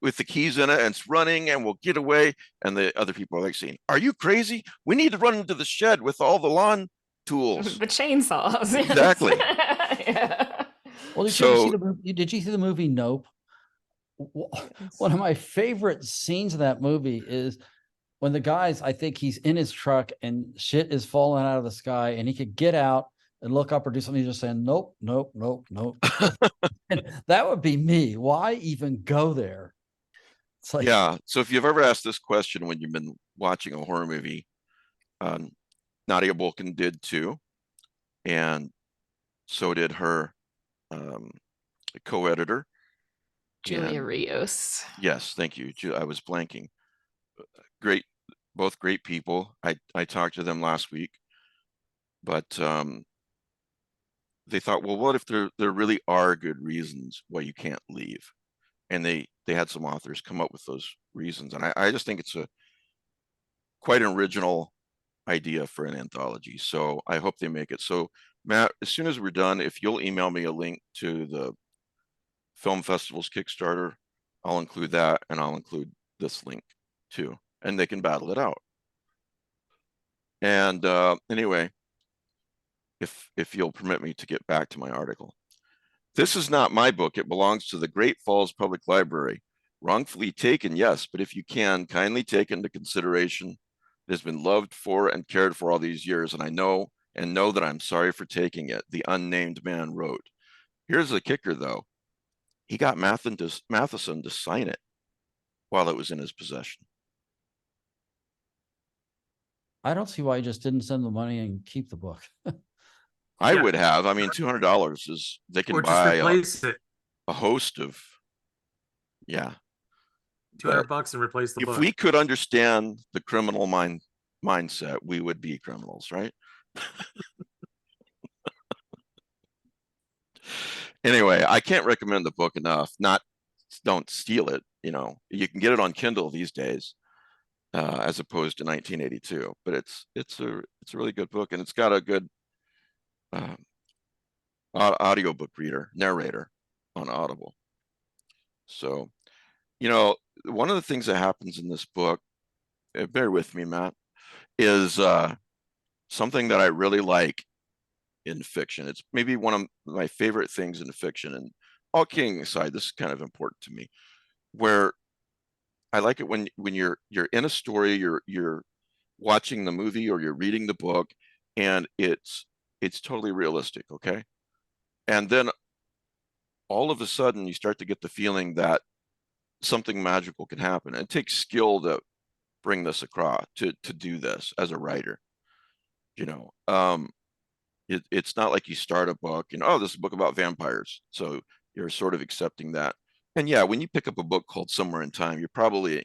with the keys in it and it's running and we'll get away. And the other people are like saying, are you crazy? We need to run into the shed with all the lawn tools. The chainsaws. Exactly. Yeah. Well, did you see the movie Nope? One of my favorite scenes of that movie is when the guy's, I think he's in his truck and shit is falling out of the sky and he could get out and look up or do something. He's just saying, nope, nope, nope, nope. And that would be me. Why even go there? It's like, yeah. So if you've ever asked this question when you've been watching a horror movie, Nadia Bolkin did too. And so did her co-editor. Julia Rios. Yes, thank you. I was blanking. Great, both great people. I talked to them last week, but they thought, well, what if there really are good reasons why you can't leave? And they had some authors come up with those reasons, and I just think it's quite an original idea for an anthology. So I hope they make it. So Matt, as soon as we're done, if you'll email me a link to the film festival's Kickstarter, I'll include that, and I'll include this link too, and they can battle it out. And anyway, if you'll permit me to get back to my article. This is not my book. It belongs to the Great Falls Public Library. Wrongfully taken, yes, but if you can, kindly take into consideration it has been loved for and cared for all these years, and I know that I'm sorry for taking it, the unnamed man wrote. Here's the kicker, though. He got Matheson to sign it while it was in his possession. I don't see why you just didn't send the money and keep the book. I would have. I mean, $200 is, they can Or just buy replace it. a host of, yeah. $200 and replace the If book. we could understand the criminal mindset, we would be criminals, right? Anyway, I can't recommend the book enough. Don't steal it. You know, you can get it on Kindle these days, as opposed to 1982. But it's a really good book, and it's got a good audiobook narrator on Audible. So, you know, one of the things that happens in this book bear with me, Matt, is something that I really like in fiction. It's maybe one of my favorite things in fiction, and all kidding aside, this is kind of important to me, where I like it when you're in a story, you're watching the movie or you're reading the book, and it's totally realistic, okay? And then all of a sudden you start to get the feeling that something magical can happen. And it takes skill to bring this across, to do this as a writer. You know, it's not like you start a book and, oh, this is a book about vampires, so you're sort of accepting that. And yeah, when you pick up a book called Somewhere in Time, you're probably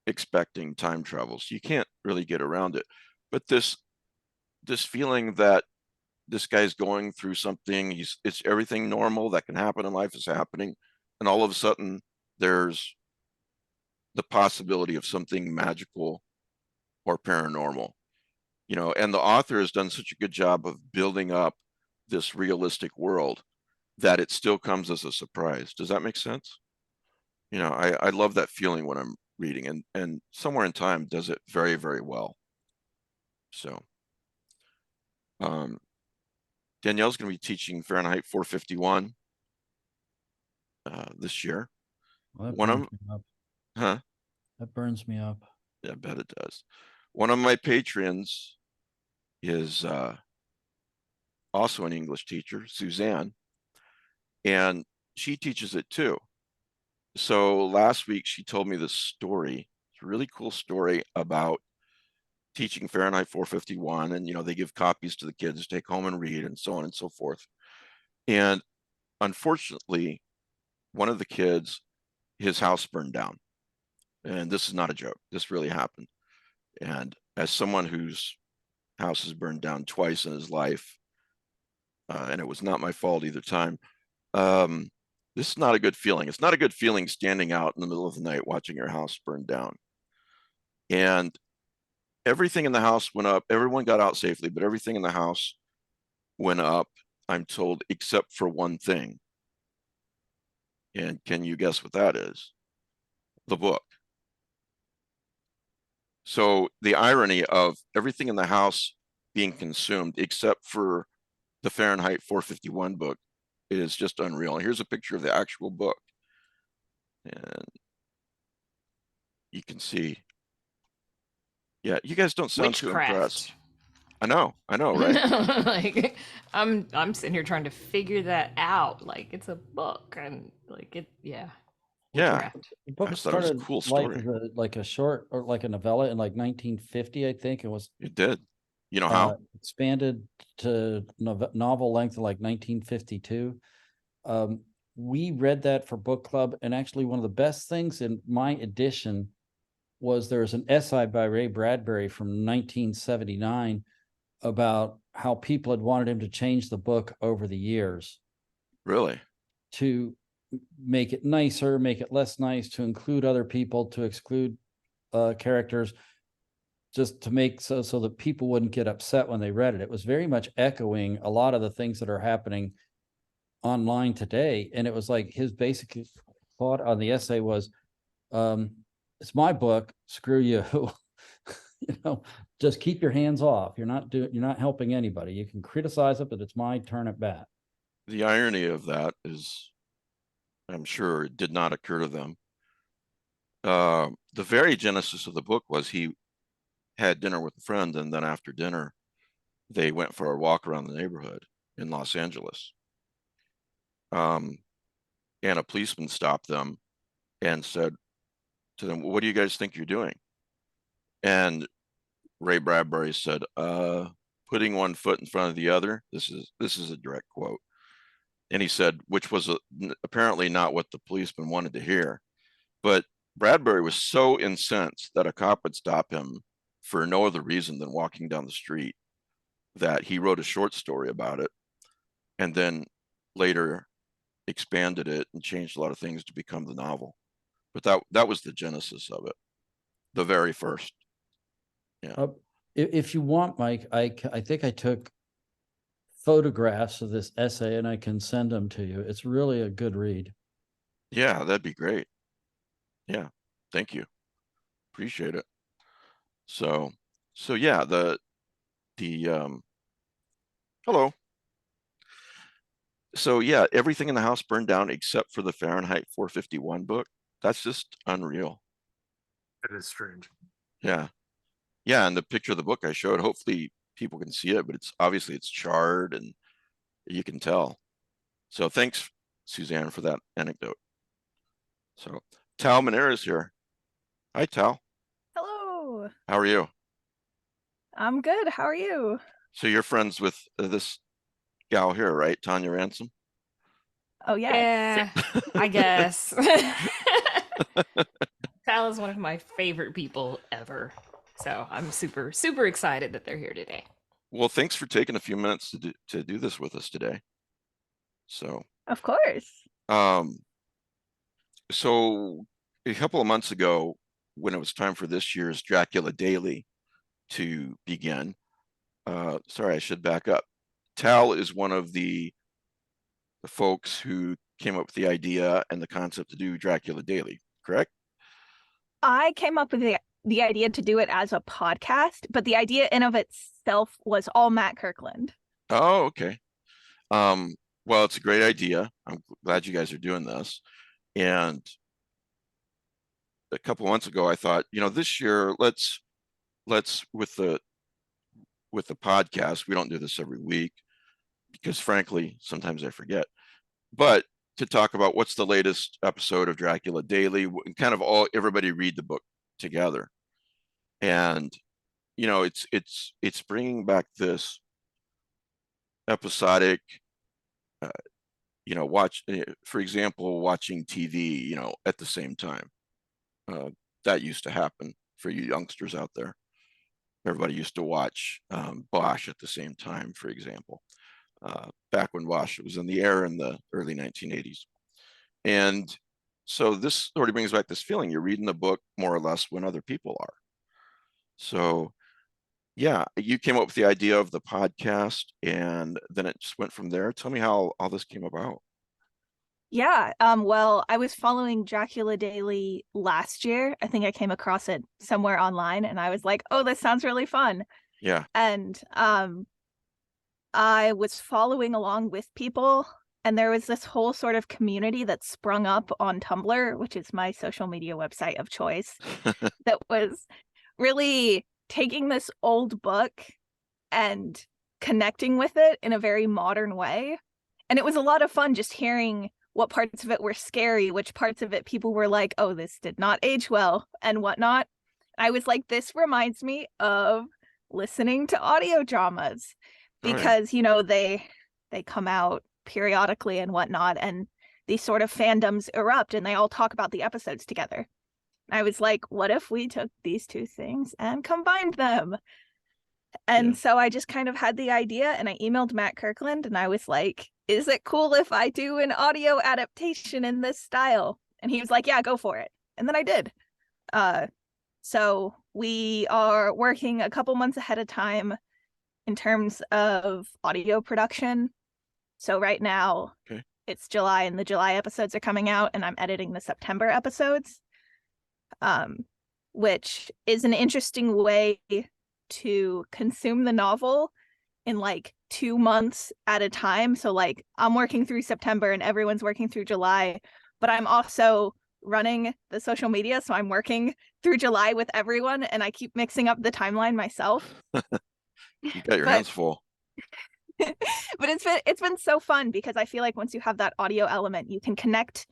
expecting time travel, so you can't really get around it. But this feeling that this guy's going through something, it's everything normal that can happen in life is happening, and all of a sudden there's the possibility of something magical or paranormal, you know. And the author has done such a good job of building up this realistic world that it still comes as a surprise. Does that make sense? You know, I love that feeling when I'm reading, and Somewhere in Time does it very, very well. So Danielle's going to be teaching Fahrenheit 451 this year. Well, that One of burns me up. huh That burns me up. Yeah, I bet it does. One of my patrons is also an English teacher, Suzanne, and she teaches it too. So last week she told me this story. It's a really cool story about teaching Fahrenheit 451, and you know, they give copies to the kids to take home and read, and so on and so forth. And unfortunately, one of the kids, his house burned down. And this is not a joke. This really happened. And as someone whose house has burned down twice in his life, and it was not my fault either time, this is not a good feeling. It's not a good feeling standing out in the middle of the night watching your house burn down. And everything in the house went up. Everyone got out safely, but everything in the house went up, I'm told, except for one thing. And can you guess what that is? The book. So the irony of everything in the house being consumed except for the Fahrenheit 451 book is just unreal. And here's a picture of the actual book. And you can see, yeah, you guys don't sound too impressed. Witchcraft. I know, right? Like I'm sitting here trying to figure that out. Like it's a book and like it, yeah. Yeah. Witchcraft. The book I thought it was a started cool life story. as like a short or like a novella in like 1950, I think. It was It did. You know how? expanded to novel length in like 1952. We read that for book club, and actually one of the best things in my edition was there was an essay by Ray Bradbury from 1979 about how people had wanted him to change the book over the years Really? to make it nicer, make it less nice, to include other people, to exclude characters, just to make so that people wouldn't get upset when they read it. It was very much echoing a lot of the things that are happening online today. And it was like his basic thought on the essay was, it's my book, screw you. You know, just keep your hands off. You're not helping anybody. You can criticize it, but it's my turn at bat. The irony of that is, I'm sure it did not occur to them. The very genesis of the book was he had dinner with a friend, and then after dinner, they went for a walk around the neighborhood in Los Angeles. And a policeman stopped them and said to them, "What do you guys think you're doing?" And Ray Bradbury said, "Putting one foot in front of the other." This is a direct quote. And he said, which was apparently not what the policeman wanted to hear. But Bradbury was so incensed that a cop would stop him for no other reason than walking down the street, that he wrote a short story about it, and then later expanded it and changed a lot of things to become the novel. But that was the genesis of it, the very first. Yeah. If you want, Mike, I think I took photographs of this essay and I can send them to you. It's really a good read. Yeah, that'd be great. Yeah, thank you. Appreciate it. So yeah, the hello. So yeah, everything in the house burned down except for the Fahrenheit 451 book. That's just unreal. That is strange. Yeah. Yeah, and the picture of the book I showed, hopefully people can see it, but it's obviously it's charred and you can tell. So thanks, Suzanne, for that anecdote. So Tal Manera is here. Hi, Tal. Hello. How are you? I'm good. How are you? So you're friends with this gal here, right? Tanya Ransom? Oh, yes. Yeah, I guess. Tal is one of my favorite people ever. So I'm super, super excited that they're here today. Well, thanks for taking a few minutes to do this with us today. So, Of course. so a couple of months ago, when it was time for this year's Dracula Daily to begin, sorry, I should back up. Tal is one of the folks who came up with the idea and the concept to do Dracula Daily, correct? I came up with the idea to do it as a podcast, but the idea in of itself was all Matt Kirkland. Oh, okay. Well, it's a great idea. I'm glad you guys are doing this. And a couple of months ago, I thought, this year, let's with the podcast, we don't do this every week because frankly, sometimes I forget, but to talk about what's the latest episode of Dracula Daily and kind of everybody read the book together. And, it's bringing back this episodic, for example, watching TV, at the same time. That used to happen for you youngsters out there. Everybody used to watch Bosch at the same time, for example, back when Bosch was in the air in the early 1980s. And so this sort of brings back this feeling you're reading the book more or less when other people are. So yeah, you came up with the idea of the podcast and then it just went from there. Tell me how all this came about. Yeah. Well, I was following Dracula Daily last year. I think I came across it somewhere online and I was like, oh, this sounds really fun. Yeah. And I was following along with people, and there was this whole sort of community that sprung up on Tumblr, which is my social media website of choice, that was really taking this old book and connecting with it in a very modern way. And it was a lot of fun just hearing what parts of it were scary, which parts of it people were like, oh, this did not age well and whatnot. I was like, this reminds me of listening to audio dramas because, they come out periodically and whatnot, and these sort of fandoms erupt and they all talk about the episodes together. I was like, what if we took these two things and combined them? And so I just kind of had the idea and I emailed Matt Kirkland and I was like, is it cool if I do an audio adaptation in this style? And he was like, yeah, go for it. And then I did. So we are working a couple months ahead of time in terms of audio production. So right now it's July and the July episodes are coming out and I'm editing the September episodes, which is an interesting way to consume the novel in like 2 months at a time. So like I'm working through September and everyone's working through July, but I'm also running the social media. So I'm working through July with everyone and I keep mixing up the timeline myself. You got your hands full. But it's been so fun because I feel like once you have that audio element, you can connect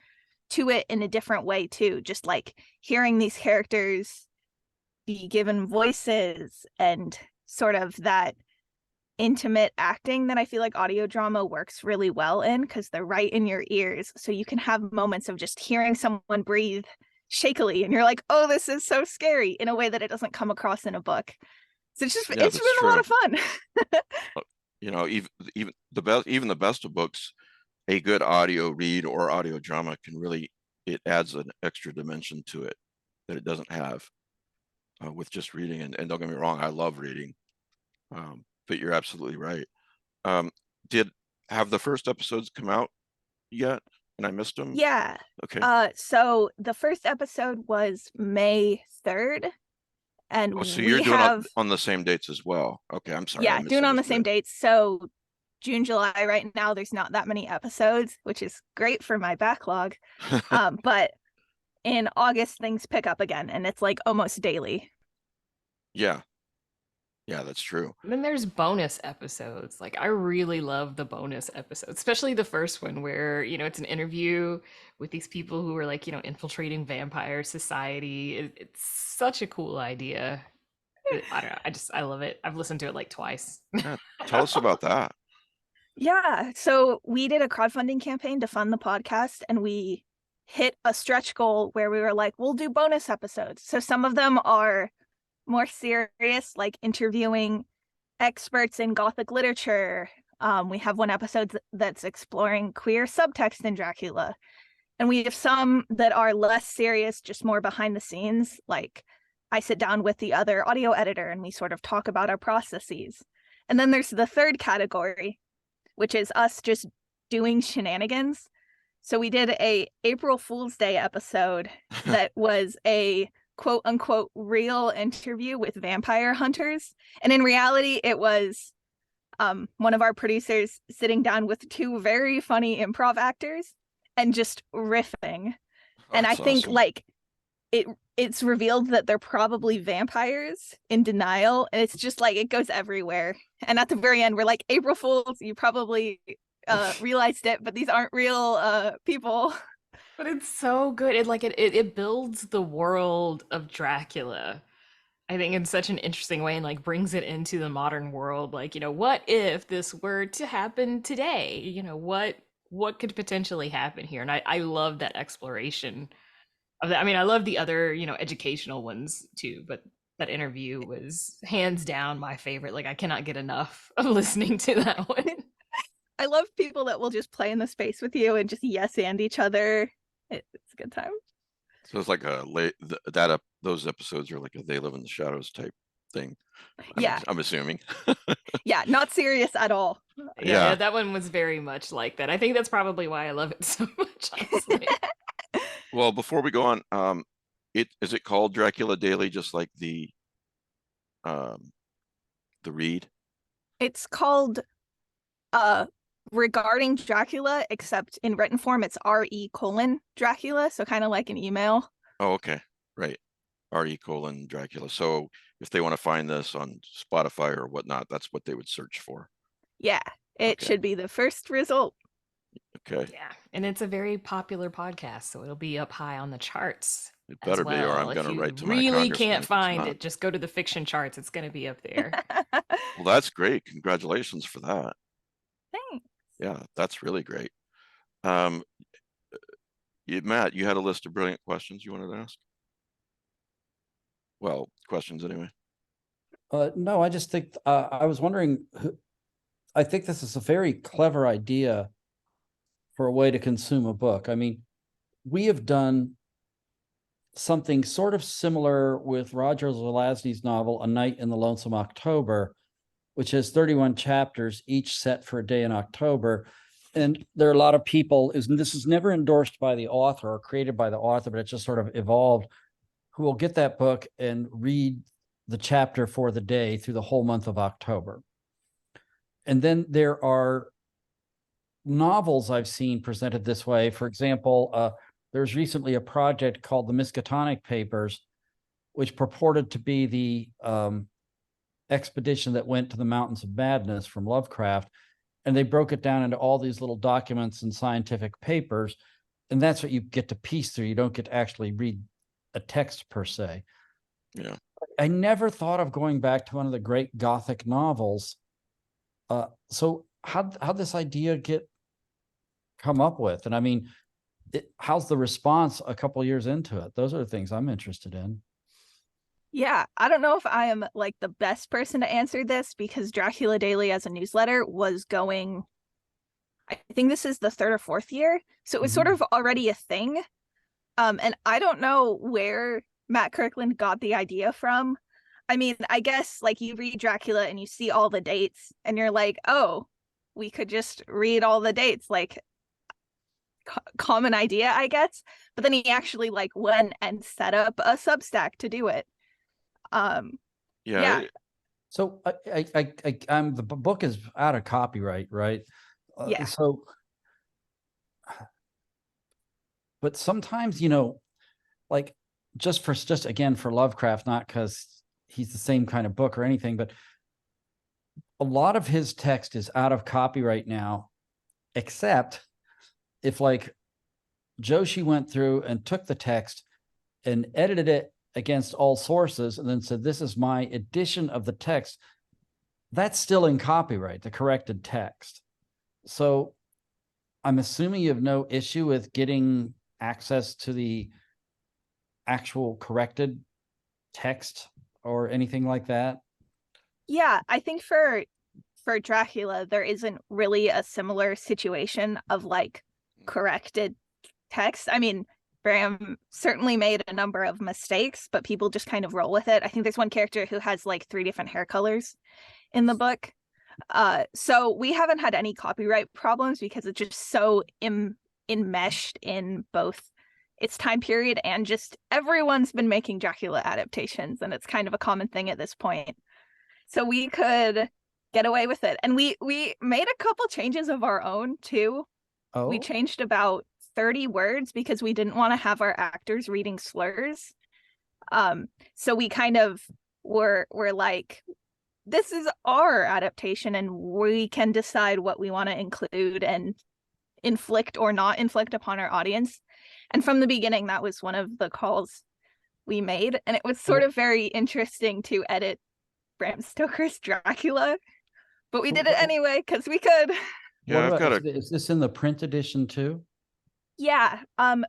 to it in a different way too. Just like hearing these characters be given voices and sort of that intimate acting that I feel like audio drama works really well in because they're right in your ears. So you can have moments of just hearing someone breathe shakily and you're like, oh, this is so scary, in a way that it doesn't come across in a book. So it's been a lot of fun. Even the best of books, a good audio read or audio drama can really, it adds an extra dimension to it that it doesn't have with just reading. And don't get me wrong, I love reading, but you're absolutely right. Have the first episodes come out yet? and I missed them? Yeah. Okay. So the first episode was May 3rd, and Oh, so we you're doing have on the same dates as well. Okay, I'm sorry. I doing on the same misunderstood. dates. So June, July, right now, there's not that many episodes, which is great for my backlog. But in August, things pick up again, and it's like almost daily. Yeah. Yeah, that's true. And then there's bonus episodes. Like I really love the bonus episodes, especially the first one where, it's an interview with these people who are like, infiltrating vampire society. It's such a cool idea. I don't know. I love it. I've listened to it like twice. Yeah, tell us about that. Yeah. So we did a crowdfunding campaign to fund the podcast, and we hit a stretch goal where we were like, we'll do bonus episodes. So some of them are more serious, like interviewing experts in Gothic literature. We have one episode that's exploring queer subtext in Dracula. And we have some that are less serious, just more behind the scenes. Like I sit down with the other audio editor and we sort of talk about our processes. And then there's the third category, which is us just doing shenanigans. So we did a April Fool's Day episode that was a quote unquote real interview with vampire hunters. And in reality, it was one of our producers sitting down with two very funny improv actors and just riffing. And I That's think awesome. like it's revealed that they're probably vampires in denial. And it's just like it goes everywhere. And at the very end, we're like, April Fools, you probably realized it, but these aren't real people. But it's so good. It builds the world of Dracula, I think, in such an interesting way, and like brings it into the modern world. Like, what if this were to happen today? What could potentially happen here? And I love that exploration of that. I mean, I love the other, educational ones too, but that interview was hands down my favorite. Like I cannot get enough of listening to that one. I love people that will just play in the space with you and just yes and each other. It's a good time. So it's like those episodes are like a They Live in the Shadows type thing. Yeah. I'm assuming. Yeah, not serious at all. Yeah, that one was very much like that. I think that's probably why I love it so much, honestly. Well, before we go on, is it called Dracula Daily, just like the read? It's called Regarding Dracula, except in written form it's RE:Dracula, so kind of like an email. Oh, okay. Right. RE:Dracula. So if they want to find this on Spotify or whatnot, that's what they would search for. Yeah, it should be the first result. Okay. Yeah, and it's a very popular podcast, so it'll be up high on the charts. It better as well. be, or I'm If going to you write to my really congressman if can't it's find not. it, just go to the fiction charts. It's going to be up there. Well, that's great. Congratulations for that. Thanks. Yeah, that's really great. Matt, you had a list of brilliant questions you wanted to ask? Well, questions anyway. No, I just think I was wondering. I think this is a very clever idea for a way to consume a book. I mean, we have done something sort of similar with Roger Zelazny's novel, A Night in the Lonesome October, which has 31 chapters, each set for a day in October. And there are a lot of people, this is never endorsed by the author or created by the author, but it just sort of evolved, who will get that book and read the chapter for the day through the whole month of October. And then there are novels I've seen presented this way. For example, there's recently a project called the Miskatonic Papers, which purported to be the expedition that went to the Mountains of Madness from Lovecraft. And they broke it down into all these little documents and scientific papers. And that's what you get to piece through. You don't get to actually read a text per se. Yeah. I never thought of going back to one of the great Gothic novels. So how'd this idea come up with? And I mean, how's the response a couple years into it? Those are the things I'm interested in. Yeah, I don't know if I am like the best person to answer this, because Dracula Daily as a newsletter was going, I think this is the third or fourth year. So it was sort of already a thing. And I don't know where Matt Kirkland got the idea from. I mean, I guess like you read Dracula and you see all the dates and you're like, oh, we could just read all the dates. Like, common idea, I guess. But then he actually like went and set up a Substack to do it. Yeah. Yeah. So I'm the book is out of copyright, right? Yeah. So, but sometimes, like just again for Lovecraft, not because he's the same kind of book or anything, but a lot of his text is out of copyright now, except if like Joshi went through and took the text and edited it against all sources and then said, this is my edition of the text, that's still in copyright, the corrected text. So I'm assuming you have no issue with getting access to the actual corrected text or anything like that. Yeah, I think for Dracula, there isn't really a similar situation of like corrected text. I mean, Bram certainly made a number of mistakes, but people just kind of roll with it. I think there's one character who has like 3 different hair colors in the book. So we haven't had any copyright problems because it's just so enmeshed in both its time period and just everyone's been making Dracula adaptations, and it's kind of a common thing at this point. So we could get away with it. And we made a couple changes of our own too. Oh, We changed about 30 words because we didn't want to have our actors reading slurs. So we kind of were like, this is our adaptation and we can decide what we want to include and inflict or not inflict upon our audience. And from the beginning, that was one of the calls we made. And it was sort of very interesting to edit Bram Stoker's Dracula, but we did it anyway because we could. Yeah, I've got is this in the print edition too? Yeah,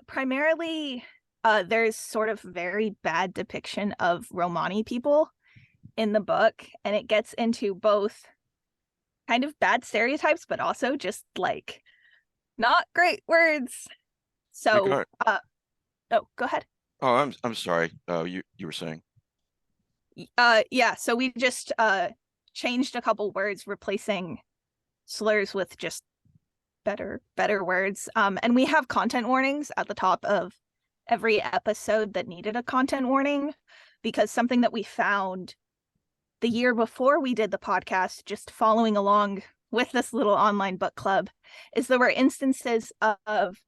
primarily there's sort of very bad depiction of Romani people in the book, and it gets into both kind of bad stereotypes, but also just like not great words. So, oh, go ahead. Oh, I'm sorry. You were saying. Yeah, so we just changed a couple words, replacing slurs with just better words. And we have content warnings at the top of every episode that needed a content warning, because something that we found the year before we did the podcast, just following along with this little online book club, is there were instances of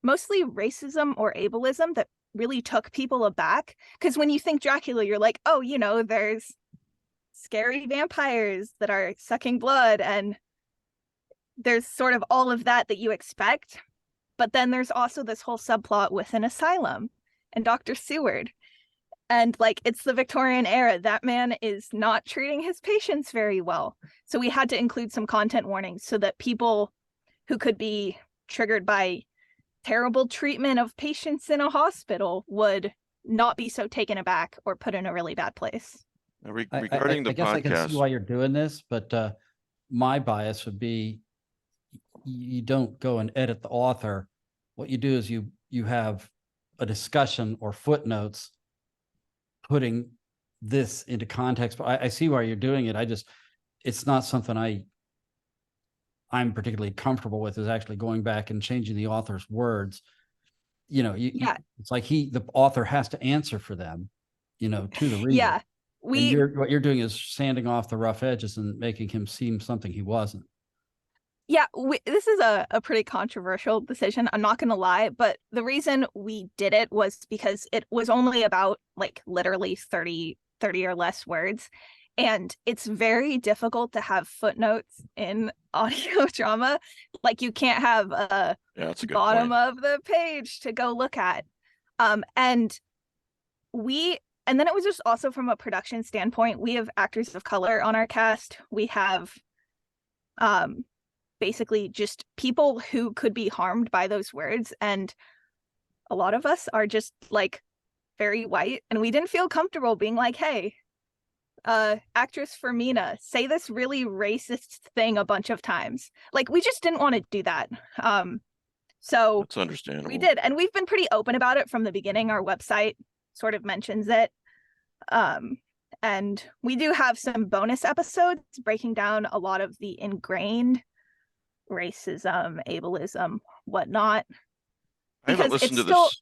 mostly racism or ableism that really took people aback. Because when you think Dracula, you're like, oh, there's scary vampires that are sucking blood, and there's sort of all of that you expect. But then there's also this whole subplot with an asylum and Dr. Seward. And like, it's the Victorian era. That man is not treating his patients very well. So we had to include some content warnings so that people who could be triggered by terrible treatment of patients in a hospital would not be so taken aback or put in a really bad place. Regarding the I guess podcast, I can see why you're doing this, but my bias would be you don't go and edit the author. What you do is you have a discussion or footnotes putting this into context. But I see why you're doing it. It's not something I'm particularly comfortable with, is actually going back and changing the author's words. It's like the author has to answer for them, to the reader. Yeah. What you're doing is sanding off the rough edges and making him seem something he wasn't. Yeah, this is a pretty controversial decision, I'm not going to lie, but the reason we did it was because it was only about like literally 30 or less words, and it's very difficult to have footnotes in audio drama. Like, you can't have a that's a good bottom point. of the page to go look at. And then it was just also from a production standpoint, we have actors of color on our cast. We have basically just people who could be harmed by those words, and a lot of us are just like very white, and we didn't feel comfortable being like, hey, actress Fermina, say this really racist thing a bunch of times. Like, we just didn't want to do that. So That's understandable. we did, and we've been pretty open about it from the beginning. Our website sort of mentions it. And we do have some bonus episodes breaking down a lot of the ingrained racism, ableism, whatnot. I haven't Because listened it's to still. this.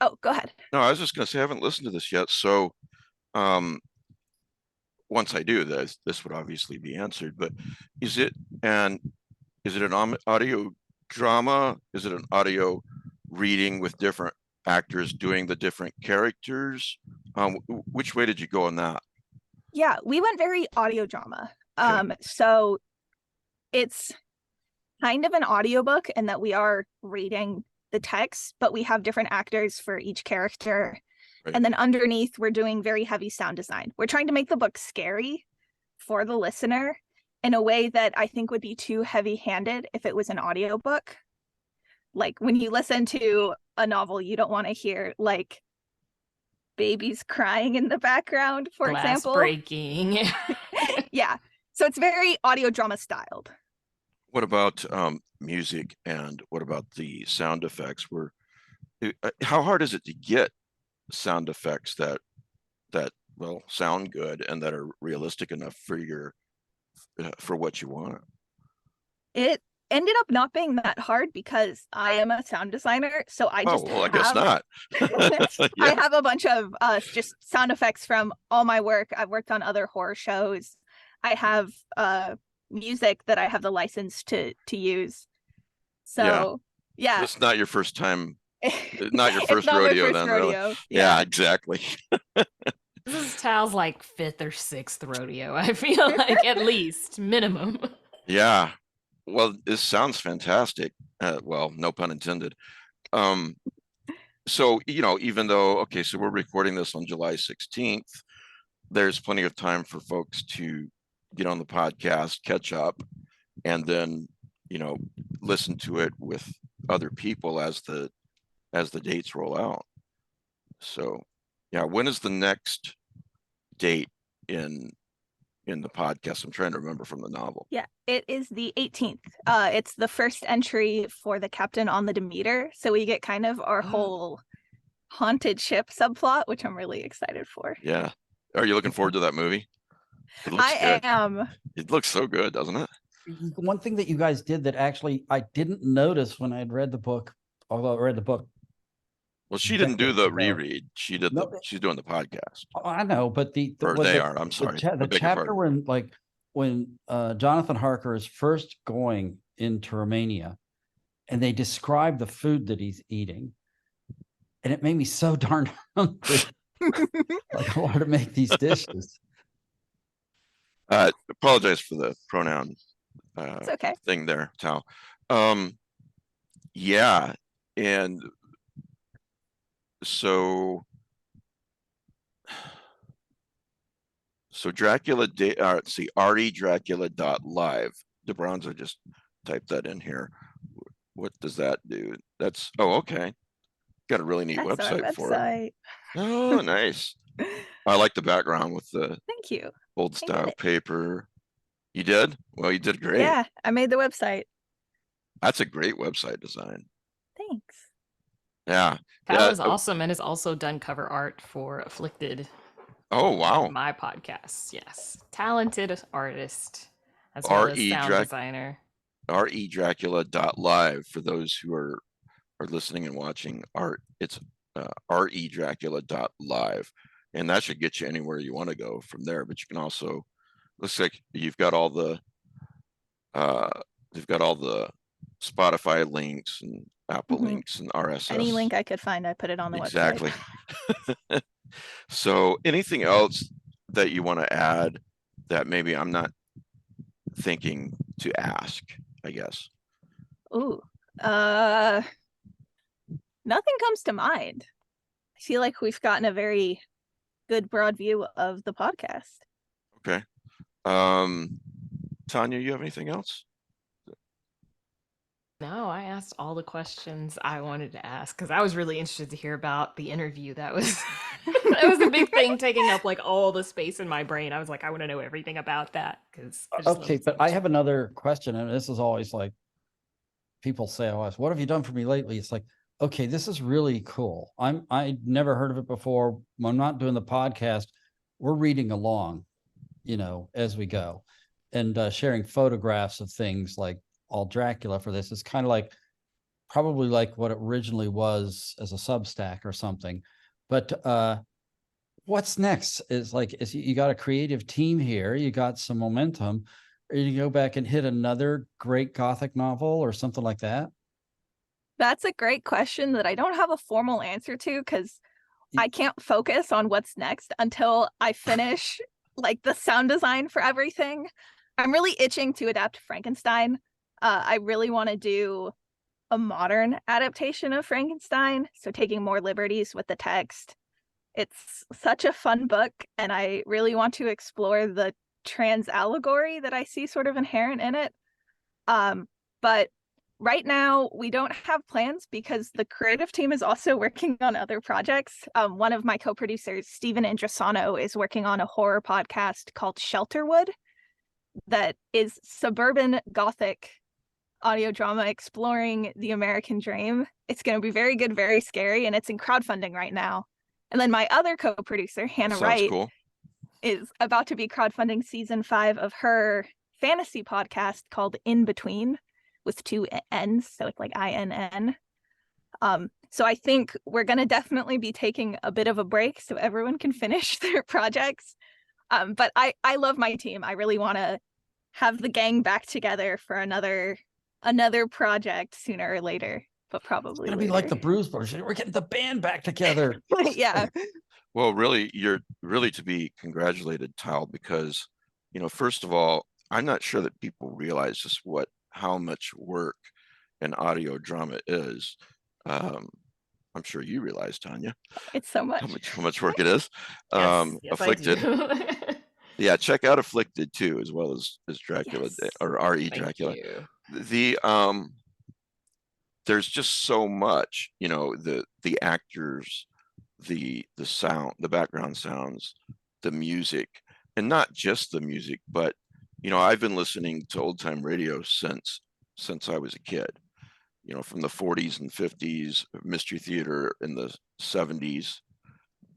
Oh, go ahead. No, I was just gonna say I haven't listened to this yet. So once I do, this would obviously be answered. But is it an audio drama? Is it an audio reading with different actors doing the different characters? Which way did you go on that? Yeah, we went very audio drama. Okay. So it's kind of an audiobook in that we are reading the text, but we have different actors for each character. Right. And then underneath, we're doing very heavy sound design. We're trying to make the book scary for the listener in a way that I think would be too heavy-handed if it was an audiobook. Like when you listen to a novel, you don't want to hear like babies crying in the background, for Glass example. breaking. Yeah. So it's very audio drama styled. What about music, and what about the sound effects? How hard is it to get sound effects that well sound good and that are realistic enough for what you want? It ended up not being that hard because I am a sound designer, so I just I guess not. I Yeah. have a bunch of just sound effects from all my work. I've worked on other horror shows. I have music that I have the license to use. So yeah. It's not your first time, not your It's first not my rodeo first then, really. rodeo. Yeah, exactly. This is Tal's like 5th or 6th rodeo, I feel like, at least, minimum. Yeah. Well, this sounds fantastic. Well, no pun intended. So, even though, okay, so we're recording this on July 16th, there's plenty of time for folks to get on the podcast, catch up, and then, listen to it with other people as the dates roll out. So, yeah, when is the next date in the podcast? I'm trying to remember from the novel. Yeah, it is the 18th. It's the first entry for the Captain on the Demeter. So we get kind of our whole haunted ship subplot, which I'm really excited for. Yeah. Are you looking forward to that movie? It looks I good. am. It looks so good, doesn't it? One thing that you guys did that actually I didn't notice when I had read the book, although I read the book. Well, she didn't do decades the ago. reread. She did No, she's doing the podcast. Oh, I know, but Or what they the- are. I'm sorry. The, I beg your chapter pardon. when Jonathan Harker is first going into Romania, and they describe the food that he's eating, and it made me so darn hungry. Like I wanted to make these dishes. Apologize for the pronoun It's okay. thing there, Tal. Yeah, and so Dracula let's see, REDracula.live. DeBronzo just typed that in here. What does that do? That's okay. Got a really neat That's our website for it. website. Oh, nice. I like the background with the Thank you. old I did style it. paper. You did? Well, you did great. Yeah, I made the website. That's a great website design. Thanks. Yeah. Tal is awesome and has also done cover art for Afflicted. Oh, wow. My podcast, yes. Talented artist as well as sound designer. REDracula.live for those who are listening and watching art. It's REDracula.live. And that should get you anywhere you want to go from there. But you can also, looks like you've got all the they've got all the Spotify links and Apple links and RSS. Any link I could find, I put it on the Exactly. website. So anything else that you want to add that maybe I'm not thinking to ask, I guess? Ooh. Nothing comes to mind. I feel like we've gotten a very good broad view of the podcast. Okay. Tanya, you have anything else? No, I asked all the questions I wanted to ask because I was really interested to hear about the interview. That was that was a big thing, taking up like all the space in my brain. I was like, I want to know everything about that because. Okay, but I have another question, and this is always like people say, "Oh, what have you done for me lately?" It's like, okay, this is really cool. I never heard of it before. I'm not doing the podcast. We're reading along, as we go, and sharing photographs of things like all Dracula for this. It's kind of like probably like what it originally was as a Substack or something. But what's next is you got a creative team here, you got some momentum. Are you go back and hit another great Gothic novel or something like that? That's a great question that I don't have a formal answer to because I can't focus on what's next until I finish like the sound design for everything. I'm really itching to adapt Frankenstein. I really want to do a modern adaptation of Frankenstein, so taking more liberties with the text. It's such a fun book, and I really want to explore the trans allegory that I see sort of inherent in it. But right now, we don't have plans because the creative team is also working on other projects. One of my co-producers, Stephen Indrasano, is working on a horror podcast called Shelterwood that is suburban Gothic audio drama exploring the American dream. It's going to be very good, very scary, and it's in crowdfunding right now. And then my other co-producer, Hannah Sounds Wright, cool. is about to be crowdfunding season 5 of her fantasy podcast called In Between, with 2 N's, so it's like INN. So I think we're going to definitely be taking a bit of a break so everyone can finish their projects. But I love my team. I really want to have the gang back together for another project sooner or later, but probably It's gonna be like the Bruise Brothers. We're getting the band back together. yeah. Well, really, you're really to be congratulated, Tal, because, first of all, I'm not sure that people realize just how much work an audio drama is. I'm sure you realize, Tanya, It's so much. how much work it is. Yes, Afflicted. I do. Yeah, check out Afflicted too, as well as Dracula Yes. or RE Thank Dracula. you. There's just so much, the actors, the sound, the background sounds, the music, and not just the music, but I've been listening to old time radio since I was a kid, from the 40s and 50s, Mystery Theater in the 70s.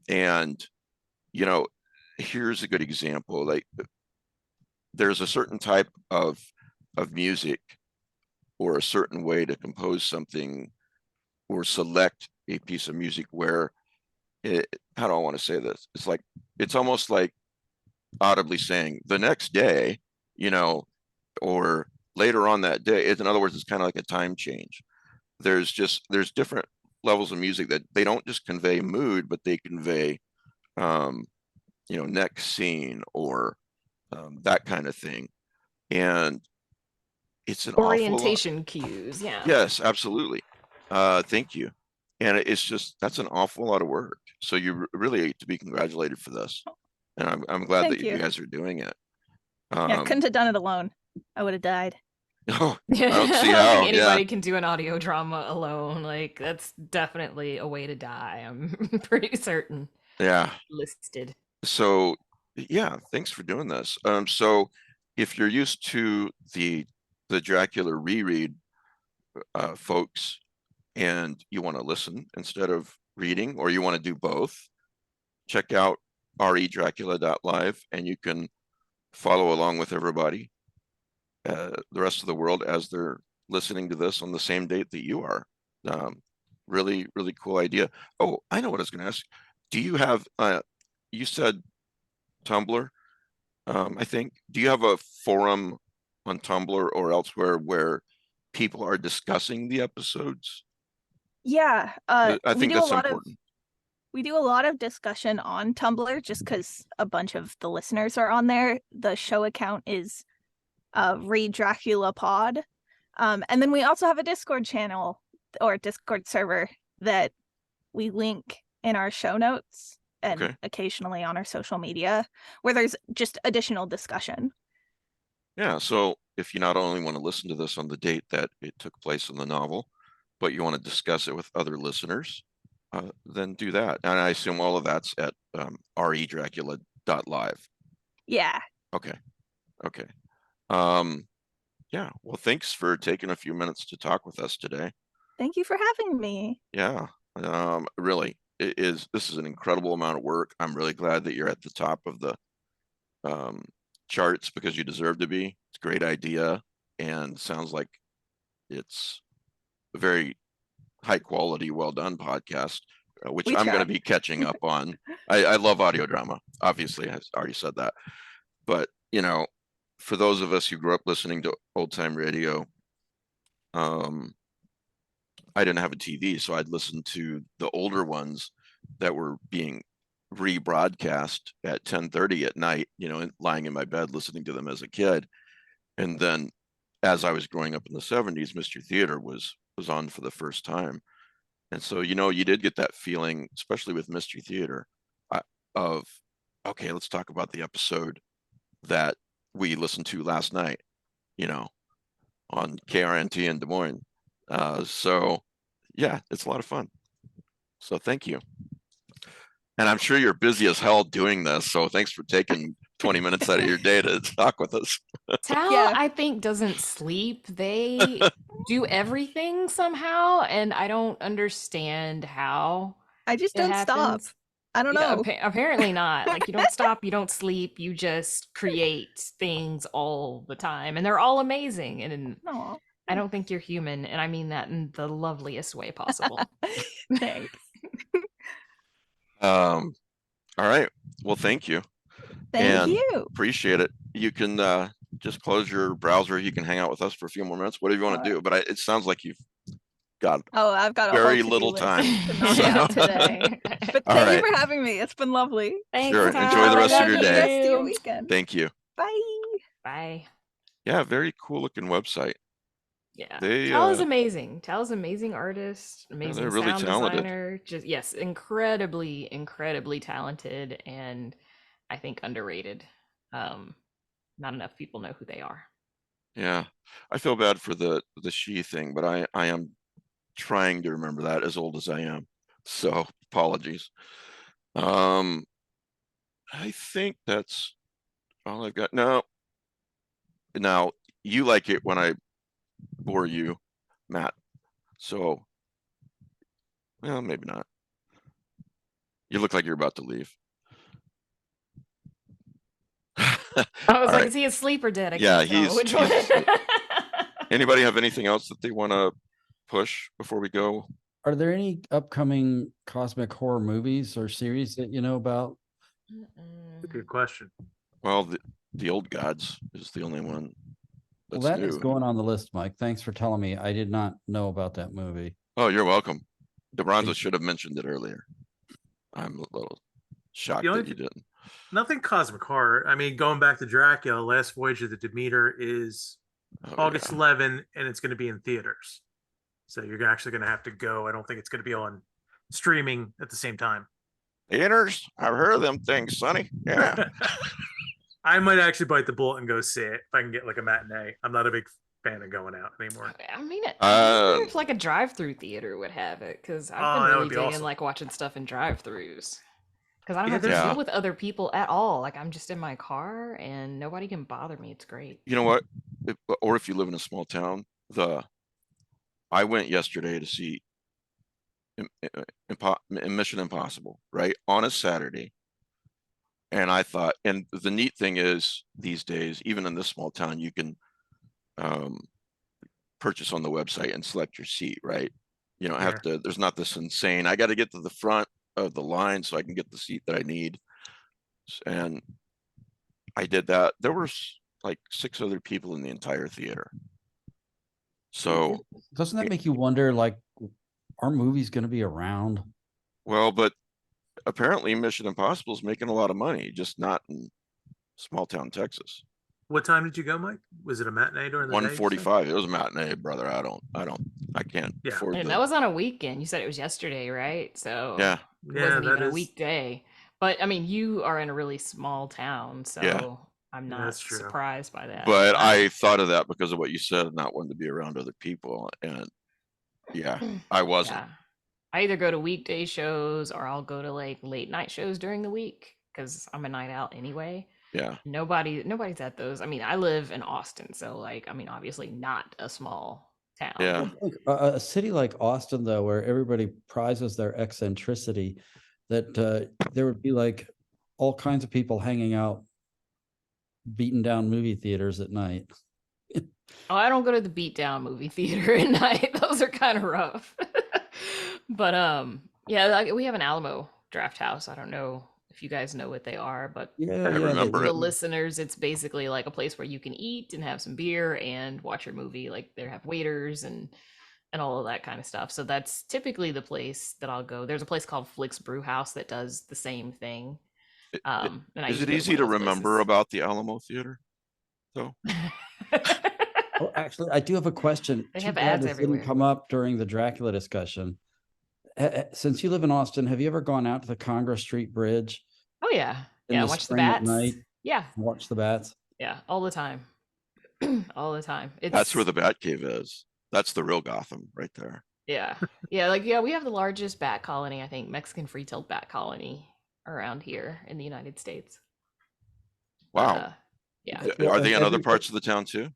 And here's a good example. Like, there's a certain type of music or a certain way to compose something or select a piece of music where how do I want to say this? It's almost like audibly saying the next day, or later on that day. In other words, it's kind of like a time change. There's different levels of music that they don't just convey mood, but they convey, next scene or that kind of thing. And it's an Orientation cues, yeah. Yes, absolutely. Thank you. And that's an awful lot of work. So you really to be congratulated for this. And I'm glad Thank that you you. guys are doing it. Yeah, couldn't have done it alone. I would have died. Oh, I don't see don't how, think anybody yeah. can do an audio drama alone. Like, that's definitely a way to die. I'm pretty certain. Yeah. Listed. So yeah, thanks for doing this. So if you're used to the Dracula reread, folks, and you want to listen instead of reading, or you want to do both, check out redracula.live, and you can follow along with everybody, the rest of the world, as they're listening to this on the same date that you are. Really, really cool idea. Oh, I know what I was going to ask. Do you have, you said Tumblr, I think. Do you have a forum on Tumblr or elsewhere where people are discussing the episodes? Yeah. I we think do that's a lot important. we do a lot of discussion on Tumblr just because a bunch of the listeners are on there. The show account is Read Dracula Pod. And then we also have a Discord channel or Discord server that we link in our show notes and Okay. occasionally on our social media where there's just additional discussion. Yeah, so if you not only want to listen to this on the date that it took place in the novel, but you want to discuss it with other listeners, then do that. And I assume all of that's at redracula.live. Yeah. Okay. Yeah, well, thanks for taking a few minutes to talk with us today. Thank you for having me. Yeah, really, this is an incredible amount of work. I'm really glad that you're at the top of the charts because you deserve to be. It's a great idea, and sounds like it's a very high quality, well done podcast, which We I'm going try. to be catching up on. I love audio drama. Obviously, I already said that. But, you know, for those of us who grew up listening to old time radio, I didn't have a TV, so I'd listen to the older ones that were being rebroadcast at 10:30 at night, you know, lying in my bed listening to them as a kid. And then as I was growing up in the 70s, Mystery Theater was on for the first time. And so, you know, you did get that feeling, especially with Mystery Theater, of, okay, let's talk about the episode that we listened to last night, you know, on KRNT in Des Moines. So yeah, it's a lot of fun. So thank you. And I'm sure you're busy as hell doing this. So thanks for taking 20 minutes out of your day to talk with us. Tal, Yeah. I think, doesn't sleep. They do everything somehow, and I don't understand how I just it don't stop. happens. I don't Yeah, know. apparently not. Like, you don't stop, you don't sleep, you just create things all the time, and they're all amazing. And Aw. I don't think you're human, and I mean that in the loveliest way possible. Thanks. All right. Well, thank you. Thank And you. appreciate it. You can just close your browser. You can hang out with us for a few more minutes, whatever you want to do. But it sounds like you've got Oh, I've got a very whole little to-do list time. to knock Yeah. out today. But All thank right. you for having me. It's been lovely. Thanks, Sure. Tal. Enjoy the I rest of love your Have a day. good rest of your you. weekend. Thank you. Bye. Bye. Yeah, very cool looking website. Yeah, They, Tal is amazing. Tal's amazing artist, amazing they're really sound talented. designer. Just, yes, incredibly, incredibly talented, and I think underrated. Not enough people know who they are. Yeah, I feel bad for the she thing, but I am trying to remember that, as old as I am. So apologies. I think that's all I've got. No, now you like it when I bore you, Matt. So, well, maybe not. You look like you're about to leave. I was All like, right. is he asleep or dead? I Yeah, can't tell he's- which one. Anybody have anything else that they want to push before we go? Are there any upcoming cosmic horror movies or series that you know about? That's a good question. Well, the Old Gods is the only one Well, that's that is new. going on the list, Mike. Thanks for telling me. I did not know about that movie. Oh, you're welcome. DeBronzo Thank should have mentioned it earlier. I'm a little shocked The only that you didn't. Nothing cosmic horror. I mean, going back to Dracula, Last Voyage of the Demeter is Oh, August yeah. 11, and it's going to be in theaters. So you're actually going to have to go. I don't think it's going to be on streaming at the same time. Theaters? I've heard of them things, Sonny. Yeah. I might actually bite the bullet and go see it if I can get like a matinee. I'm not a big fan of going out anymore. I mean, I wonder Uh, if like a drive-through theater would have it, because I've Oh, been that really would be digging awesome. like watching stuff in drive-throughs. Because I don't Yeah, have to there's- deal with other people at all. Like, I'm just in my car and nobody can bother me. It's great. You know what? Or if you live in a small town, I went yesterday to see Mission Impossible, right? On a Saturday. And I thought, and the neat thing is these days, even in this small town, you can purchase on the website and select your seat, right? You don't have to, there's not this insane, I got to get to the front of the line so I can get the seat that I need. And I did that. There were like 6 other people in the entire theater. So, Doesn't that make you wonder, like, are movies going to be around? well, but apparently Mission Impossible is making a lot of money, just not in small town Texas. What time did you go, Mike? Was it a matinee during the day? you said? 1:45. It was a matinee, brother. I can't Yeah. afford And the, that was on a weekend. You said it was yesterday, right? So yeah. it Yeah, wasn't that even a is- weekday. But I mean, you are in a really small town, so I'm Yeah, not that's true. surprised by that. But I thought of that because of what you said, not wanting to be around other people. And yeah, I wasn't. Yeah. I either go to weekday shows or I'll go to like late night shows during the week because I'm a night out anyway. Yeah. Nobody's at those. I mean, I live in Austin, so like, I mean, obviously not a small town. Yeah. Look, a city like Austin, though, where everybody prizes their eccentricity, that there would be like all kinds of people hanging out, beating down movie theaters at night. Oh, I don't go to the beatdown movie theater at night. Those are kind of rough. But yeah, like, we have an Alamo Draft House. I don't know if you guys know what they are, but Yeah, I yeah. remember the it. listeners, it's basically like a place where you can eat and have some beer and watch your movie. Like they have waiters and all of that kind of stuff. So that's typically the place that I'll go. There's a place called Flicks Brew House that does the same thing. And I Is it usually go easy one to of those remember places. about the Alamo Theater? Though Oh, actually, I do have a question. They Too have bad ads this everywhere. didn't come up during the Dracula discussion. Since you live in Austin, have you ever gone out to the Congress Street Bridge Oh yeah. in Yeah, the watch the spring at bats. night Yeah. and watch the bats? Yeah, all the time. All the time. that's where It's the Bat Cave is. That's the real Gotham right there. yeah. Yeah, like yeah, we have the largest bat colony, I think, Mexican free-tailed bat colony around here in the United States. But, Wow. yeah. Well, Are they in have other you- parts of the town too?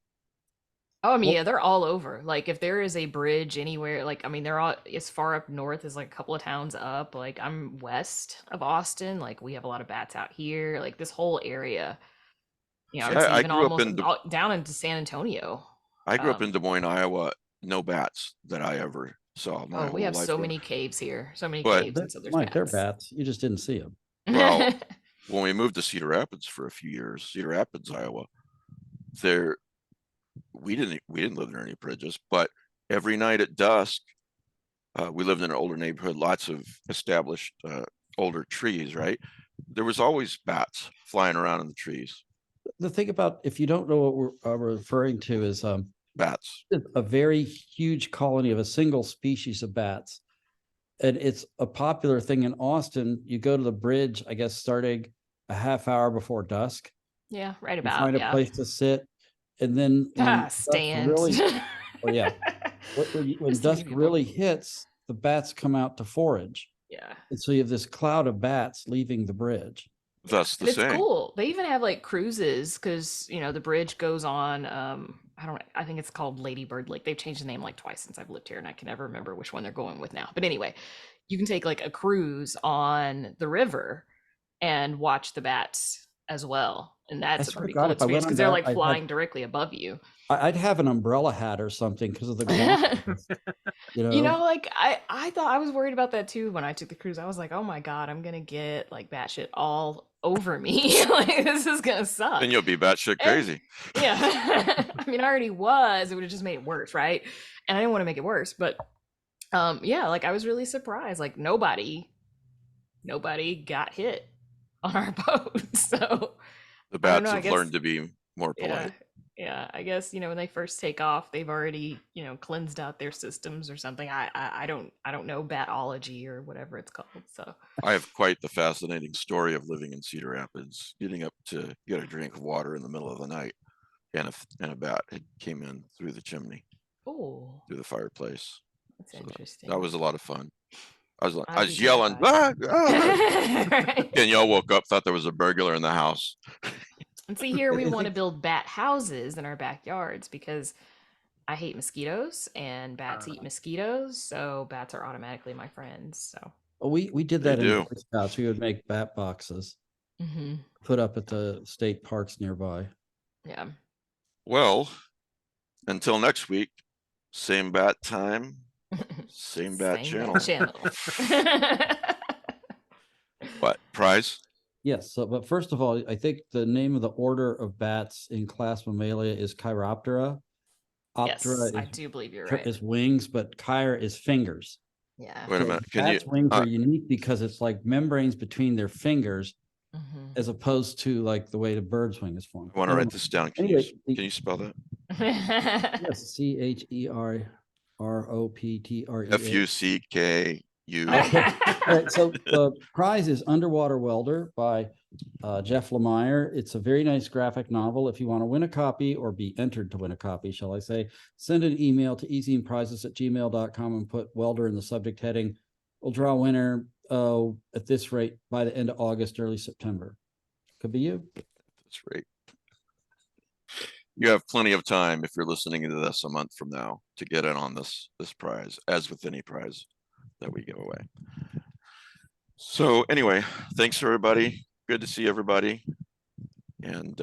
Oh, I mean, Well- yeah, they're all over. Like, if there is a bridge anywhere, like, I mean, they're all as far up north as like a couple of towns up. Like, I'm west of Austin. Like, we have a lot of bats out here. Like, this whole area, you know, See, it's I even grew up almost in down into San Antonio. I grew up in Um, Des Moines, Iowa. No bats that I ever saw in my Oh, whole we have life. so growing- many caves here. So many But- caves, and so there's Mike, they're bats. bats. You just didn't see them. Well, when we moved to Cedar Rapids for a few years, Cedar Rapids, Iowa, there we didn't live near any bridges, but every night at dusk, we lived in an older neighborhood, lots of established older trees, right? There was always bats flying around in the trees. The thing about, if you don't know what we're referring to, is Bats. a very huge colony of a single species of bats. And it's a popular thing in Austin. You go to the bridge, I guess, starting a half hour before dusk. Yeah, right You about. find a Yeah. place to sit. And then when dusk Stand. really, oh yeah, when Just to dusk give you a really bubble. hits, the bats come out to forage. Yeah. And so you have this cloud of bats leaving the bridge. Thus the And it's saying. cool. They even have like cruises because you know the bridge goes on. I think it's called Lady Bird Lake. They've changed the name like twice since I've lived here, and I can never remember which one they're going with now. But anyway, you can take like a cruise on the river and watch the bats as well, and that's a swear to pretty God, cool if I went experience on because they're that, like I'd have- flying directly above you. I'd have an umbrella hat or something because of the gauntlet, You know, like I thought I was worried about that too when I took the cruise. I was like, oh my god, I'm gonna get like batshit all over me. Like this is gonna suck. Then you'll be batshit crazy. Yeah. I mean, I already was. It would have just made it worse, right? And I didn't want to make it worse, but yeah, like I was really surprised. Like nobody got hit on our boat. So The I don't bats know, I have guess- learned to be more yeah. polite. Yeah, I guess when they first take off, they've already cleansed out their systems or something. I don't know batology or whatever it's called. So I have quite the fascinating story of living in Cedar Rapids, getting up to get a drink of water in the middle of the night, and a bat had came in through the chimney, oh, through the fireplace. that's So interesting. That was a lot of fun. I I'd was be yelling, terrified. ah! Danielle woke up, thought there was a burglar in the house. And see, here we I want to think- build bat houses in our backyards because I hate mosquitoes and bats eat mosquitoes, so bats are automatically my friends. So we did They that in do. Boy Scouts. We would make bat boxes, mm-hmm. put up at the state parks nearby. Yeah. Well, until next week, same bat time, same bat channel. channel. What prize? Yes. So, but first of all, I think the name of the order of bats in class Mammalia is Chiroptera. Yes, Optera I is, do believe you're right. is wings, but Chir is fingers. Yeah. Wait a So minute. Can you? bats' wings are unique because it's like membranes between their fingers, Mhm. as opposed to like the way the bird's wing is formed. I want to write this down. Can Anyway, can you spell that? Yes, CHEROPTREA. FUCKU. Okay. All right, so the prize is Underwater Welder by Jeff Lemire. It's a very nice graphic novel. If you want to win a copy or be entered to win a copy, shall I say, send an email to easyandprizes@gmail.com and put welder in the subject heading. We'll draw a winner at this rate by the end of August, early September. Could be you. That's right. You have plenty of time if you're listening to this a month from now to get in on this prize, as with any prize that we give away. So anyway, thanks everybody. Good to see everybody. And